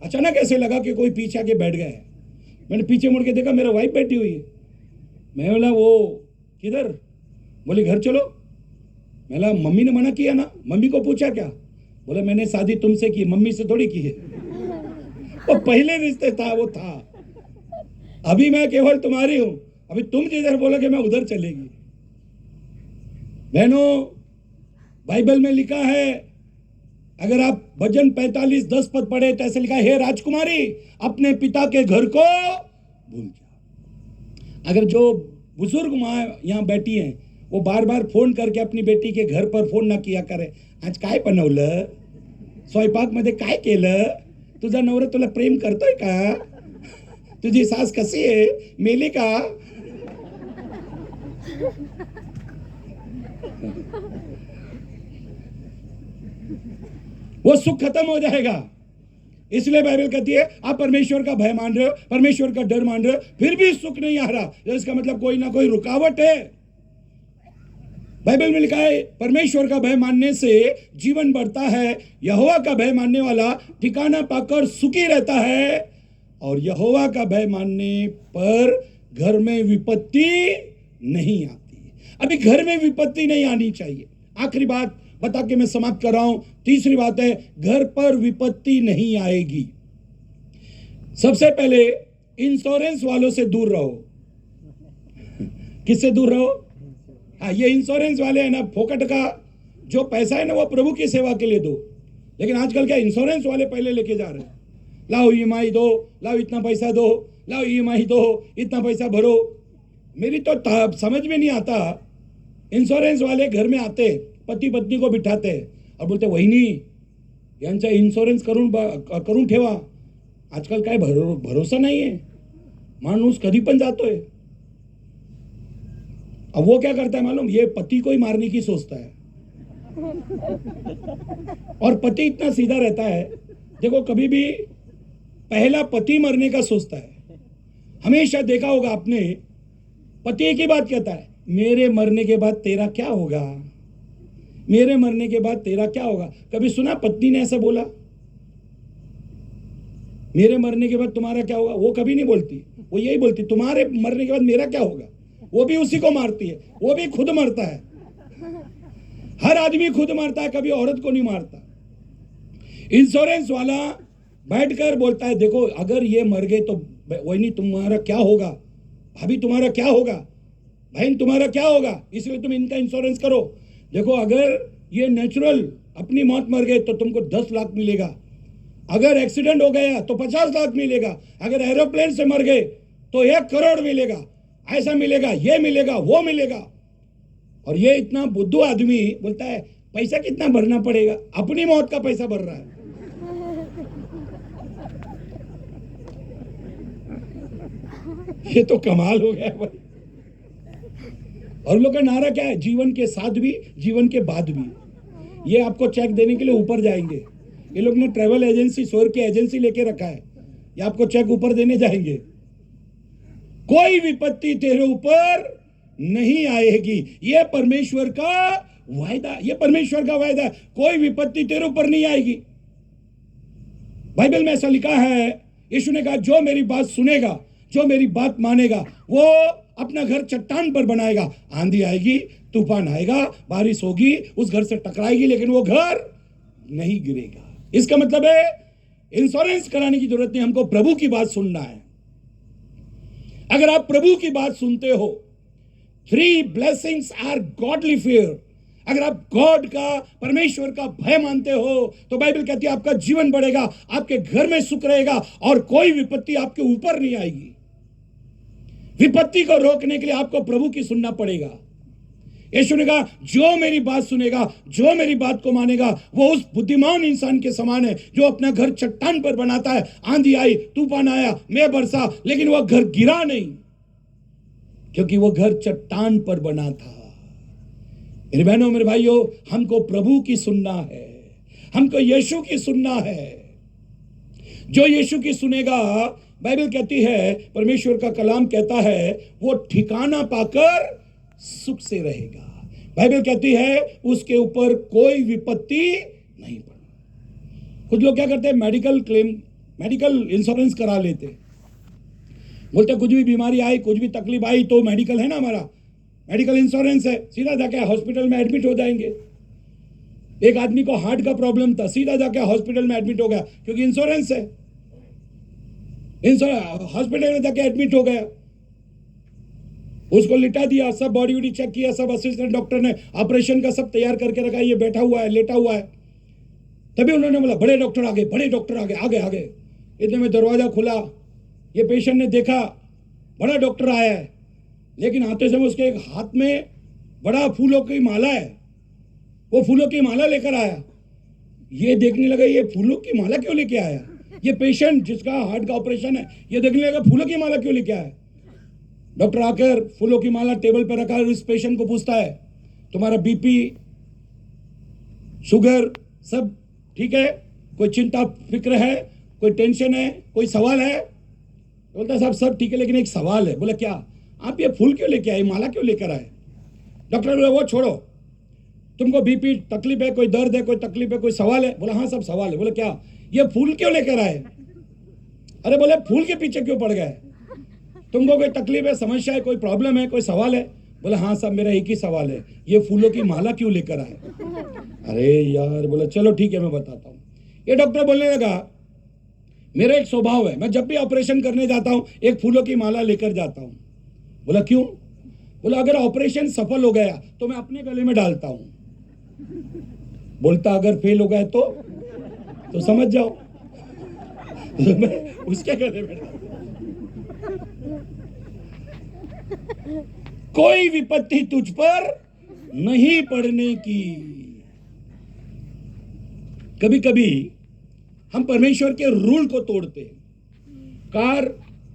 S1: अचानक ऐसे लगा कि कोई पीछे आके बैठ गया है। मैंने पीछे मुड़ के देखा, मेरा वाइफ बैठी हुई है। मैं बोला वो किधर? बोली घर चलो। मैं बोला मम्मी ने मना किया ना। मम्मी को पूछा क्या? बोला मैंने शादी तुमसे की, मम्मी से थोड़ी की है। वो पहले रिश्ते था, वो था। अभी मैं केवल तुम्हारी हूं, अभी तुम जिधर बोलोगे मैं उधर चलेगी। बहनों, बाइबल में लिखा है, अगर आप भजन 45:10 पद पढ़े तो ऐसे लिखा है, हे राजकुमारी अपने पिता के घर को भूल जा। अगर जो बुजुर्ग माँ यहाँ बैठी हैं, वो बार बार फोन करके अपनी बेटी के घर पर फोन ना किया करे, आज काय बनवलं, स्वयंपाक मध्ये काय केलं, तुझा नवरा तुला प्रेम करतोय का, तुझी सास कशी आहे, मेली का? वो सुख खत्म हो जाएगा। इसलिए बाइबल कहती है आप परमेश्वर का भय मान रहे हो, परमेश्वर का डर मान रहे हो, फिर भी सुख नहीं आ रहा, तो इसका मतलब कोई ना कोई रुकावट है। बाइबल में लिखा है परमेश्वर का भय मानने से जीवन बढ़ता है, यहोवा का भय मानने वाला ठिकाना पाकर सुखी रहता है, और यहोवा का भय मानने पर घर में विपत्ति नहीं आती। अभी घर में विपत्ति नहीं आनी चाहिए। आखिरी बात बता के मैं समाप्त कर रहा हूं। तीसरी बात है, घर पर विपत्ति नहीं आएगी। सबसे पहले इंश्योरेंस वालों से दूर रहो। किससे दूर रहो? हाँ, ये इंश्योरेंस वाले हैं ना, फोकट का जो पैसा है ना वो प्रभु की सेवा के लिए दो। लेकिन आजकल क्या इंश्योरेंस वाले पहले लेके जा रहे हैं, लाओ ईएमआई दो, लाओ इतना पैसा दो, लाओ ईएमआई दो, इतना पैसा भरो। मेरी तो समझ में नहीं आता, इंश्योरेंस वाले घर में आते, पति पत्नी को बिठाते और बोलते वहिनी यांचा इन्शुरन्स करून ठेवा। आजकाल काय भरोसा नाही आहे, माणूस कधी पण जातोय। अब वो क्या करता है मालूम, ये पति को ही मारने की सोचता है। और पति इतना सीधा रहता है, देखो कभी भी पहला पति मरने का सोचता है। हमेशा देखा होगा आपने, पति एक ही बात कहता है, मेरे मरने के बाद तेरा क्या होगा, मेरे मरने के बाद तेरा क्या होगा। कभी सुना पत्नी ने ऐसा बोला, मेरे मरने के बाद तुम्हारा क्या होगा? वो कभी नहीं बोलती, वो यही बोलती, तुम्हारे मरने के बाद मेरा क्या होगा। वो भी उसी को मारती है, वो भी खुद मरता है। हर आदमी खुद मरता है, कभी औरत को नहीं मारता। इंश्योरेंस वाला बैठकर बोलता है, देखो अगर ये मर गए तो वही नहीं, तुम्हारा क्या होगा, भाभी तुम्हारा क्या होगा, बहन तुम्हारा क्या होगा, इसलिए तुम इनका इंश्योरेंस करो। देखो अगर ये नेचुरल अपनी मौत मर गए तो तुमको 10 लाख मिलेगा, अगर एक्सीडेंट हो गया तो 50 लाख मिलेगा, अगर एरोप्लेन से मर गए तो 1 करोड़ मिलेगा, ऐसा मिलेगा, ये मिलेगा, वो मिलेगा। और ये इतना बुद्धू आदमी बोलता है पैसा कितना भरना पड़ेगा, अपनी मौत का पैसा भर रहा है। ये तो कमाल हो गया भाई। और लोग का नारा क्या है, जीवन के साथ भी जीवन के बाद भी। ये आपको चेक देने के लिए ऊपर जाएंगे, ये लोग ने ट्रेवल एजेंसी, शोर की एजेंसी लेके रखा है, ये आपको चेक ऊपर देने जाएंगे। कोई विपत्ति तेरे ऊपर नहीं आएगी, ये परमेश्वर का वायदा, ये परमेश्वर का वायदा है, कोई विपत्ति तेरे ऊपर नहीं आएगी। बाइबल में ऐसा लिखा है, यीशु ने कहा जो मेरी बात सुनेगा, जो मेरी बात मानेगा, वो अपना घर चट्टान पर बनाएगा, आंधी आएगी, तूफान आएगा, बारिश होगी, उस घर से टकराएगी, लेकिन वो घर नहीं गिरेगा। इसका मतलब है इंश्योरेंस कराने की जरूरत नहीं, हमको प्रभु की बात सुनना है। अगर आप प्रभु की बात सुनते हो, 3 ब्लेसिंग्स आर गॉडली फियर। अगर आप गॉड का, परमेश्वर का भय मानते हो तो बाइबल कहती है आपका जीवन बढ़ेगा, आपके घर में सुख रहेगा और कोई विपत्ति आपके ऊपर नहीं आएगी। विपत्ति को रोकने के लिए आपको प्रभु की सुनना पड़ेगा। यीशु ने कहा जो मेरी बात सुनेगा, जो मेरी बात को मानेगा, वो उस बुद्धिमान इंसान के समान है जो अपना घर चट्टान पर बनाता है। आंधी आई, तूफान आया, मैं बरसा, लेकिन वह घर गिरा नहीं, क्योंकि वो घर चट्टान पर बना था। मेरे बहनों, मेरे भाइयों, हमको प्रभु की सुनना है, हमको यीशु की सुनना है। जो यीशु की सुनेगा, बाइबल कहती है, परमेश्वर का कलाम कहता है, वो ठिकाना पाकर सुख से रहेगा। बाइबल कहती है उसके ऊपर कोई विपत्ति नहीं पड़ती। कुछ लोग क्या करते हैं, मेडिकल क्लेम, मेडिकल इंश्योरेंस करा लेते, बोलते कुछ भी बीमारी आई, कुछ भी तकलीफ आई तो मेडिकल है ना, हमारा मेडिकल इंश्योरेंस है, सीधा जाके हॉस्पिटल में एडमिट हो जाएंगे। एक आदमी को हार्ट का प्रॉब्लम था, सीधा जाके हॉस्पिटल में एडमिट हो गया, क्योंकि इंश्योरेंस है। हॉस्पिटल में जाके एडमिट हो गया, उसको लिटा दिया, सब बॉडी वॉडी चेक किया, सब असिस्टेंट डॉक्टर ने ऑपरेशन का सब तैयार करके रखा, ये बैठा हुआ है, लेटा हुआ है। तभी उन्होंने बोला बड़े डॉक्टर आ गए, बड़े डॉक्टर आ गए, आगे आगे। इतने में दरवाजा खुला, ये पेशेंट ने देखा बड़ा डॉक्टर आया है, लेकिन आते समय उसके एक हाथ में बड़ा फूलों की माला है, वो फूलों की माला लेकर आया। ये देखने लगा ये फूलों की माला क्यों लेके आया, ये पेशेंट जिसका हार्ट का ऑपरेशन है, ये देखने लगा फूलों की माला क्यों लेके आया। डॉक्टर आकर फूलों की माला टेबल पर रखा, इस पेशेंट को पूछता है तुम्हारा बीपी, शुगर सब ठीक है, कोई चिंता फिक्र है, कोई टेंशन है, कोई सवाल है? बोलता साहब सब ठीक है, लेकिन एक सवाल है। बोला क्या? आप ये फूल क्यों लेके आए, माला क्यों लेकर आए? डॉक्टर बोला वो छोड़ो, तुमको बीपी तकलीफ है, कोई दर्द है, कोई तकलीफ है, कोई सवाल है? बोला हाँ सब सवाल है। बोला क्या, ये फूल क्यों लेकर आए? अरे बोले फूल के पीछे क्यों पड़ गए, तुमको कोई तकलीफ है, समस्या है, कोई प्रॉब्लम है, कोई सवाल है? बोला हाँ साहब मेरा एक ही सवाल है, ये फूलों की माला क्यों लेकर आए? अरे यार, बोला चलो ठीक है मैं बताता हूँ। ये डॉक्टर बोलने लगा मेरा एक स्वभाव है, मैं जब भी ऑपरेशन करने जाता हूँ एक फूलों की माला लेकर जाता हूँ। बोला क्यों? बोला अगर ऑपरेशन सफल हो गया तो मैं अपने गले में डालता हूँ, बोलता अगर फेल हो गया तो समझ जाओ तो मैं उसके गले में डालता। कोई विपत्ति तुझ पर नहीं पड़ने की। कभी कभी हम परमेश्वर के रूल को तोड़ते हैं। कार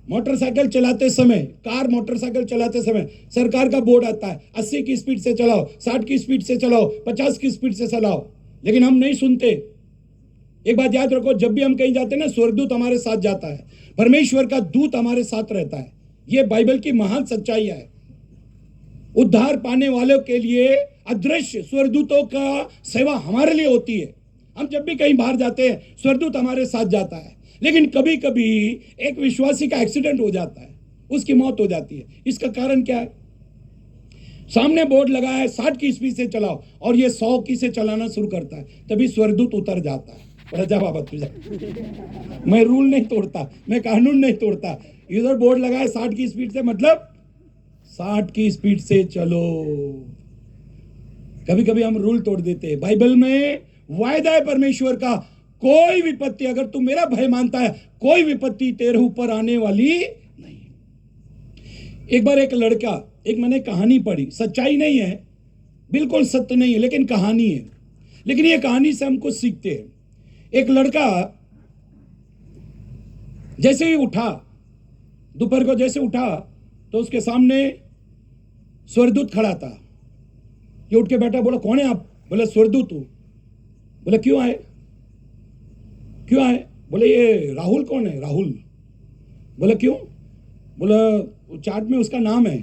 S1: मोटरसाइकिल चलाते समय, कार मोटरसाइकिल चलाते समय सरकार का बोर्ड आता है 80 की स्पीड से चलाओ, 60 की स्पीड से चलाओ, 50 की स्पीड से चलाओ, लेकिन हम नहीं सुनते। एक बात याद रखो, जब भी हम कहीं जाते हैं ना, स्वर्गदूत हमारे साथ जाता है, परमेश्वर का दूत हमारे साथ रहता है। यह बाइबल की महान सच्चाई है। उद्धार पाने वालों के लिए अदृश्य स्वर्गदूतों का सेवा हमारे लिए होती है। हम जब भी कहीं बाहर जाते हैं, स्वर्गदूत हमारे साथ जाता है। लेकिन कभी कभी एक विश्वासी का एक्सीडेंट हो जाता है, उसकी मौत हो जाती है। इसका कारण क्या है? सामने बोर्ड लगा है 60 की स्पीड से चलाओ, और ये 100 की से चलाना शुरू करता है, तभी स्वर्गदूत उतर जाता है। जा बाबा तुझा, मैं रूल नहीं तोड़ता, मैं कानून नहीं तोड़ता। इधर बोर्ड लगा है 60 की स्पीड से, मतलब 60 की स्पीड से चलो। कभी कभी हम रूल तोड़ देते हैं। बाइबल में वायदा है परमेश्वर का, कोई विपत्ति, अगर तू मेरा भय मानता है, कोई विपत्ति तेरे ऊपर आने वाली नहीं। एक बार एक लड़का, एक मैंने कहानी पढ़ी, सच्चाई नहीं है, बिल्कुल सत्य नहीं है, लेकिन कहानी है। लेकिन ये कहानी से हम कुछ सीखते हैं। एक लड़का जैसे ही उठा, दोपहर को जैसे उठा, तो उसके सामने स्वर्गदूत खड़ा था। ये उठ के बैठा, बोला कौन है आप? बोला स्वर्गदूत हूं। बोला क्यों आए? क्यों आए? बोले ये राहुल कौन है? राहुल। बोला क्यों? बोला चार्ट में उसका नाम है,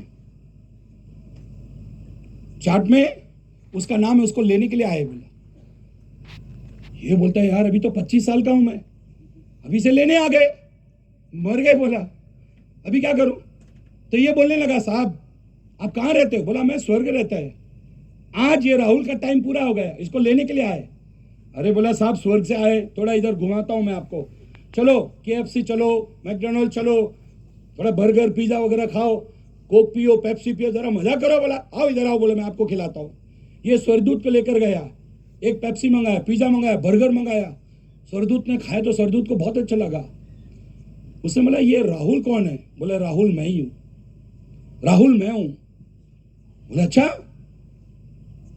S1: चार्ट में उसका नाम है, उसको लेने के लिए आए। बोला ये बोलता है यार अभी तो 25 साल का हूं मैं, अभी से लेने आ गए, मर गए। बोला अभी क्या करूं? तो ये बोलने लगा साहब आप कहां रहते हो? बोला मैं स्वर्ग रहता है, आज ये राहुल का टाइम पूरा हो गया, इसको लेने के लिए आए। अरे बोला साहब स्वर्ग से आए, थोड़ा इधर घुमाता हूं मैं आपको, चलो KFC चलो, मैकडोनल्ड चलो, थोड़ा बर्गर पिज्जा वगैरह खाओ, कोक पियो, पेप्सी पियो, जरा मजा करो। बोला आओ इधर आओ, बोला मैं आपको खिलाता हूं। ये स्वर्गदूत को लेकर गया, एक पेप्सी मंगाया, पिज्जा मंगाया, बर्गर मंगाया। स्वर्गदूत ने खाया तो स्वर्गदूत को बहुत अच्छा लगा। उसने बोला ये राहुल कौन है? बोला राहुल मैं ही हूं, राहुल मैं हूं। बोला अच्छा।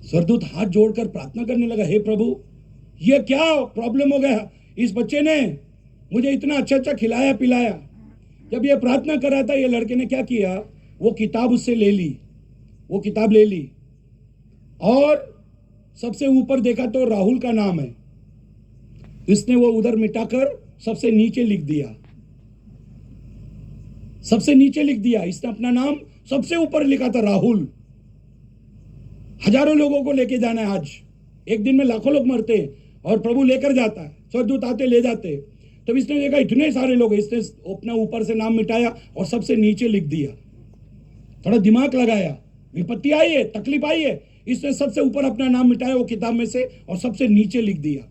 S1: स्वर्गदूत हाथ जोड़कर प्रार्थना करने लगा, हे प्रभु ये क्या प्रॉब्लम हो गया, इस बच्चे ने मुझे इतना अच्छा अच्छा खिलाया पिलाया। जब ये प्रार्थना कर रहा था, ये लड़के ने क्या किया, वो किताब उससे ले ली, वो किताब ले ली, और सबसे ऊपर देखा तो राहुल का नाम है। इसने वो उधर मिटाकर सबसे नीचे लिख दिया, सबसे नीचे लिख दिया। इसने अपना नाम सबसे ऊपर लिखा था राहुल। हजारों लोगों को लेके जाना है आज, एक दिन में लाखों लोग मरते हैं और प्रभु लेकर जाता है, स्वर्गदूत आते ले जाते। तब इसने देखा इतने सारे लोग, इसने अपना ऊपर से नाम मिटाया और सबसे नीचे लिख दिया। थोड़ा दिमाग लगाया, विपत्ति आई है, तकलीफ आई है, इसने सबसे ऊपर अपना नाम मिटाया वो किताब में से और सबसे नीचे लिख दिया।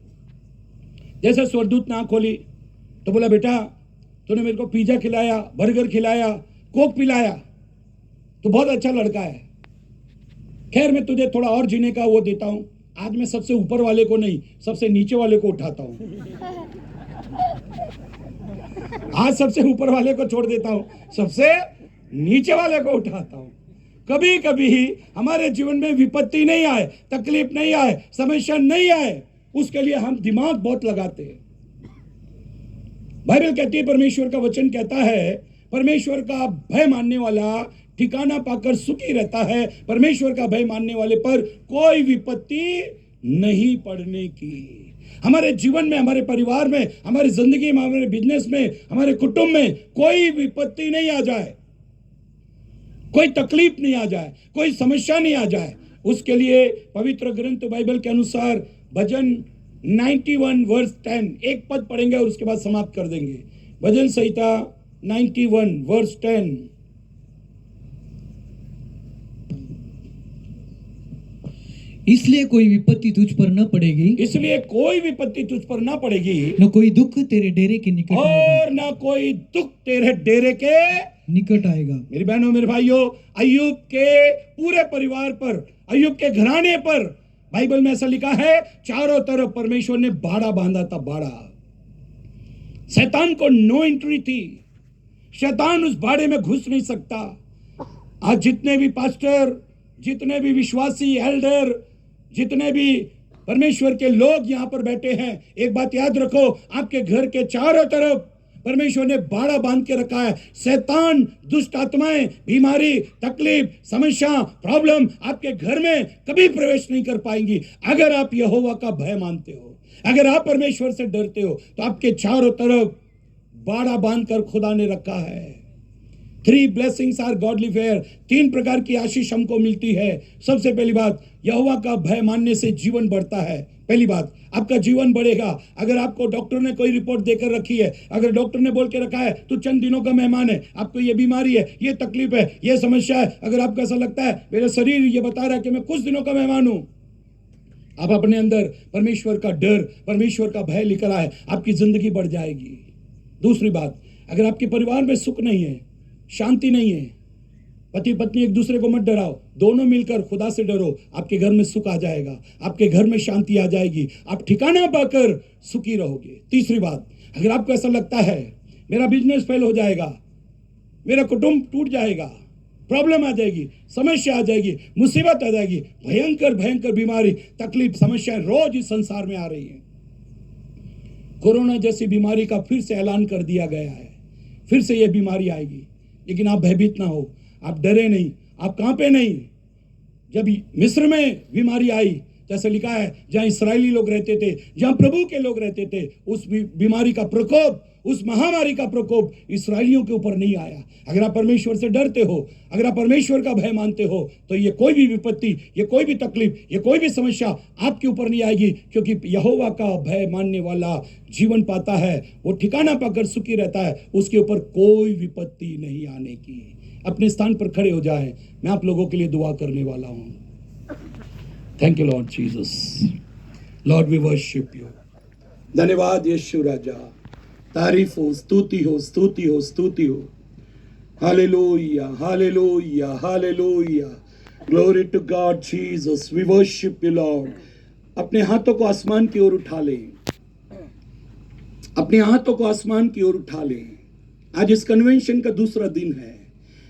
S1: जैसे स्वर्गदूत ने आंख खोली तो बोला बेटा तूने मेरे को पिज्जा खिलाया, बर्गर खिलाया, कोक पिलाया, तो बहुत अच्छा लड़का है, खैर मैं तुझे थोड़ा और जीने का वो देता हूं, आज मैं सबसे ऊपर वाले को नहीं सबसे नीचे वाले को उठाता हूं, आज सबसे ऊपर वाले को छोड़ देता हूं, सबसे नीचे वाले को उठाता हूं। कभी कभी हमारे जीवन में विपत्ति नहीं आए, तकलीफ नहीं आए, समस्या नहीं आए, उसके लिए हम दिमाग बहुत लगाते हैं। बाइबल कहती है, परमेश्वर का वचन कहता है, परमेश्वर का भय मानने वाला ठिकाना पाकर सुखी रहता है। परमेश्वर का भय मानने वाले पर कोई विपत्ति नहीं पड़ने की। हमारे जीवन में, हमारे परिवार में, हमारी जिंदगी में, हमारे बिजनेस में, हमारे कुटुंब में कोई विपत्ति नहीं आ जाए, कोई तकलीफ नहीं आ जाए, कोई समस्या नहीं आ जाए, उसके लिए पवित्र ग्रंथ बाइबल के अनुसार भजन 91 वर्स 10 एक पद पढ़ेंगे और उसके बाद समाप्त कर देंगे। भजन संहिता 91 वर्स 10।
S2: इसलिए कोई विपत्ति तुझ पर न पड़ेगी,
S1: इसलिए कोई विपत्ति तुझ पर ना पड़ेगी,
S2: न कोई दुख तेरे डेरे के निकट आएगा,
S1: और ना कोई दुख तेरे डेरे के
S2: निकट आएगा।
S1: मेरी बहनों मेरे भाइयों, अय्यूब के पूरे परिवार पर, अय्यूब के घराने पर बाइबल में ऐसा लिखा है, चारों तरफ परमेश्वर ने बाड़ा बांधा था, बाड़ा। शैतान को नो एंट्री थी, शैतान उस बाड़े में घुस नहीं सकता। आज जितने भी पास्टर, जितने भी विश्वासी, एल्डर, जितने भी परमेश्वर के लोग यहां पर बैठे हैं, एक बात याद रखो, आपके घर के चारों तरफ परमेश्वर ने बाड़ा बांध के रखा है। शैतान, दुष्ट आत्माएं, बीमारी, तकलीफ, समस्या, प्रॉब्लम आपके घर में कभी प्रवेश नहीं कर पाएंगी अगर आप यहोवा का भय मानते हो। अगर आप परमेश्वर से डरते हो तो आपके चारों तरफ बाड़ा बांधकर खुदा ने रखा है। 3 blessings are godly fear, 3 प्रकार की आशीष हमको मिलती है। सबसे पहली बात, यहोवा का भय मानने से जीवन बढ़ता है। पहली बात, आपका जीवन बढ़ेगा। अगर आपको डॉक्टर ने कोई रिपोर्ट देकर रखी है, अगर डॉक्टर ने बोल के रखा है तो चंद दिनों का मेहमान है, आपको ये बीमारी है, ये तकलीफ है, ये समस्या है, अगर आपको ऐसा लगता है मेरा शरीर ये बता रहा है कि मैं कुछ दिनों का मेहमान हूं, आप अपने अंदर परमेश्वर का डर, परमेश्वर का भय लेकर आए, आपकी जिंदगी बढ़ जाएगी। दूसरी बात, अगर आपके परिवार में सुख नहीं है, शांति नहीं है, पति पत्नी एक दूसरे को मत डराओ, दोनों मिलकर खुदा से डरो, आपके घर में सुख आ जाएगा, आपके घर में शांति आ जाएगी, आप ठिकाना पाकर सुखी रहोगे। तीसरी बात, अगर आपको ऐसा लगता है मेरा बिजनेस फेल हो जाएगा, मेरा कुटुंब टूट जाएगा, प्रॉब्लम आ जाएगी, समस्या आ जाएगी, मुसीबत आ जाएगी, भयंकर भयंकर बीमारी, तकलीफ, समस्याएं रोज इस संसार में आ रही है। कोरोना जैसी बीमारी का फिर से ऐलान कर दिया गया है, फिर से यह बीमारी आएगी, लेकिन आप भयभीत ना हो, आप डरे नहीं, आप कांपे नहीं। जब मिस्र में बीमारी आई, जैसे लिखा है, जहां इस्राएली लोग रहते थे, जहां प्रभु के लोग रहते थे, उस बीमारी का प्रकोप, उस महामारी का प्रकोप इस्राएलियों के ऊपर नहीं आया। अगर आप परमेश्वर से डरते हो, अगर आप परमेश्वर का भय मानते हो, तो ये कोई भी विपत्ति, ये कोई भी तकलीफ, ये कोई भी समस्या आपके ऊपर नहीं आएगी, क्योंकि यहोवा का भय मानने वाला जीवन पाता है, वो ठिकाना पाकर सुखी रहता है, उसके ऊपर कोई विपत्ति नहीं आने की। अपने स्थान पर खड़े हो जाएं, मैं आप लोगों के लिए दुआ करने वाला हूं। Thank you Lord Jesus, Lord we worship you. धन्यवाद यीशु राजा, तारीफ हो, स्तुति हो, स्तुति हो, स्तुति हो। Hallelujah, hallelujah, hallelujah, glory to God Jesus, we worship you Lord. अपने हाथों को आसमान की ओर उठा लें, अपने हाथों को आसमान की ओर उठा लें। आज इस कन्वेंशन का दूसरा दिन है।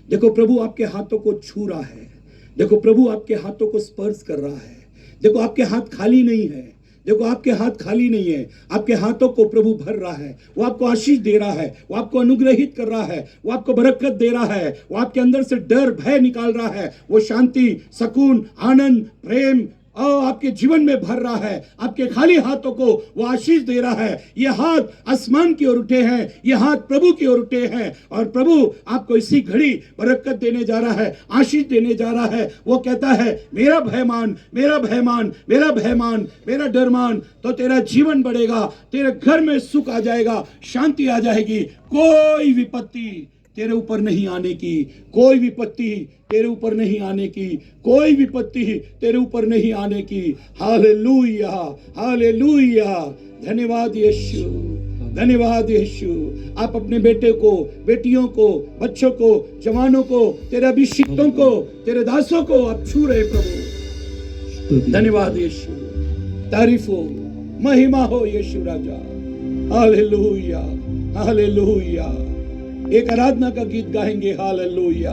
S1: देखो प्रभु आपके हाथों को छू रहा है, देखो प्रभु आपके हाथों को स्पर्श कर रहा है। देखो आपके हाथ खाली नहीं है, देखो आपके हाथ खाली नहीं है, आपके हाथों को प्रभु भर रहा है, वो आपको आशीष दे रहा है, वो आपको अनुग्रहित कर रहा है, वो आपको बरकत दे रहा है, वो आपके अंदर से डर भय निकाल रहा है, वो शांति, सुकून, आनंद, प्रेम और आपके जीवन में भर रहा है। आपके खाली हाथों को वो आशीष दे रहा है। ये हाथ आसमान की ओर उठे हैं, ये हाथ प्रभु की ओर उठे हैं, और प्रभु आपको इसी घड़ी बरकत देने जा रहा है, आशीष देने जा रहा है। वो कहता है मेरा भय मान, मेरा भय मान, मेरा भय मान, मेरा डर मान, तो तेरा जीवन बढ़ेगा, तेरे घर में सुख आ जाएगा, शांति आ जाएगी। कोई विपत्ति तेरे ऊपर नहीं आने की, कोई विपत्ति तेरे ऊपर नहीं आने की, कोई विपत्ति तेरे ऊपर नहीं आने की। हालेलुया, हालेलुया, धन्यवाद यीशु, धन्यवाद यीशु। आप अपने बेटे को, बेटियों को, बच्चों को, जवानों को, तेरे अभिषिक्तों को, तेरे दासों को आप छू रहे प्रभु। धन्यवाद यीशु, तारीफ हो, महिमा हो यीशु राजा। Hallelujah, hallelujah. एक आराधना का गीत गाएंगे, हालेलुया,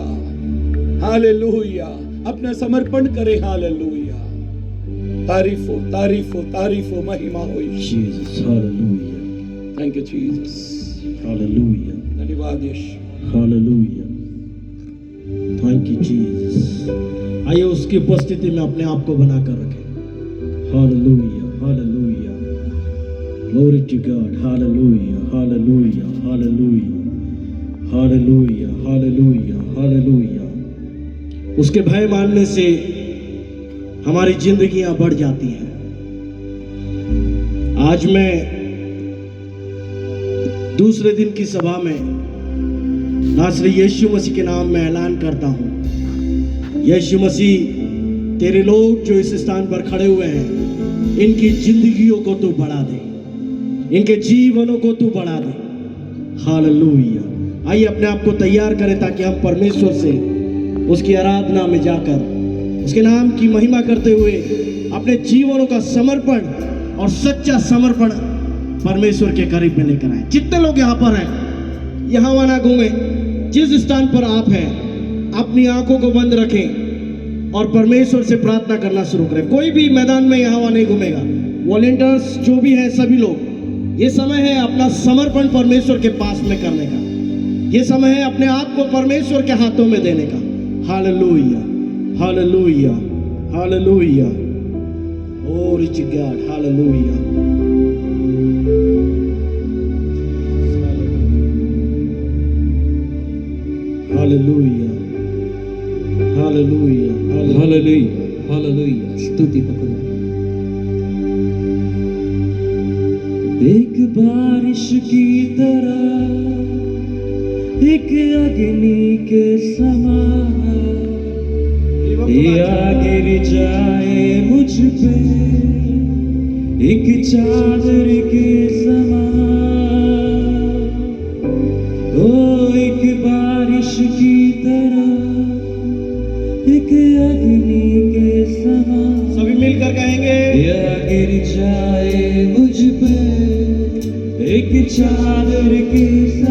S1: हालेलुया। अपना समर्पण करें, हालेलुया। तारीफ हो, तारीफ हो, तारीफ हो, महिमा हो
S4: Jesus, hallelujah,
S1: thank you Jesus,
S4: hallelujah,
S1: धन्यवाद यीशु।
S4: hallelujah, thank you Jesus। आइए उसकी उपस्थिति में अपने आप को बनाकर रखें। hallelujah, hallelujah, glory to God, hallelujah, hallelujah, hallelujah, hallelujah, hallelujah, hallelujah। उसके भय मानने से हमारी जिंदगियां बढ़ जाती हैं। आज मैं दूसरे दिन की सभा में नासरी यीशु मसीह के नाम में ऐलान करता हूं, यीशु मसीह तेरे लोग जो इस स्थान पर खड़े हुए हैं, इनकी जिंदगियों को तू बढ़ा दे, इनके जीवनों को तू बढ़ा दे। हालेलुया। आइए अपने आप को तैयार करें ताकि हम परमेश्वर से उसकी आराधना में जाकर उसके नाम की महिमा करते हुए अपने जीवनों का समर्पण और सच्चा समर्पण परमेश्वर के करीब में लेकर आए। जितने लोग यहाँ पर हैं, यहाँ वहाँ घूमे, जिस स्थान पर आप हैं, अपनी आंखों को बंद रखें और परमेश्वर से प्रार्थना करना शुरू करें। कोई भी मैदान में यहाँ वहाँ नहीं घूमेगा। वॉलेंटियर्स जो भी हैं, सभी लोग ये समय है अपना समर्पण परमेश्वर के पास में करने का। ये समय है अपने आप को परमेश्वर के हाथों में देने का। Hallelujah, hallelujah, hallelujah. Glory to God, hallelujah. Hallelujah, hallelujah,
S5: hallelujah, hallelujah, स्तुति हो खुदा। एक बारिश की तरह, एक अग्नि के समान, या गिर जाए मुझ पे एक चादर के समान। ओ एक बारिश की तरह, एक अग्नि के समान,
S4: सभी मिलकर कहेंगे,
S5: या गिर जाए मुझ पे एक चादर के समान।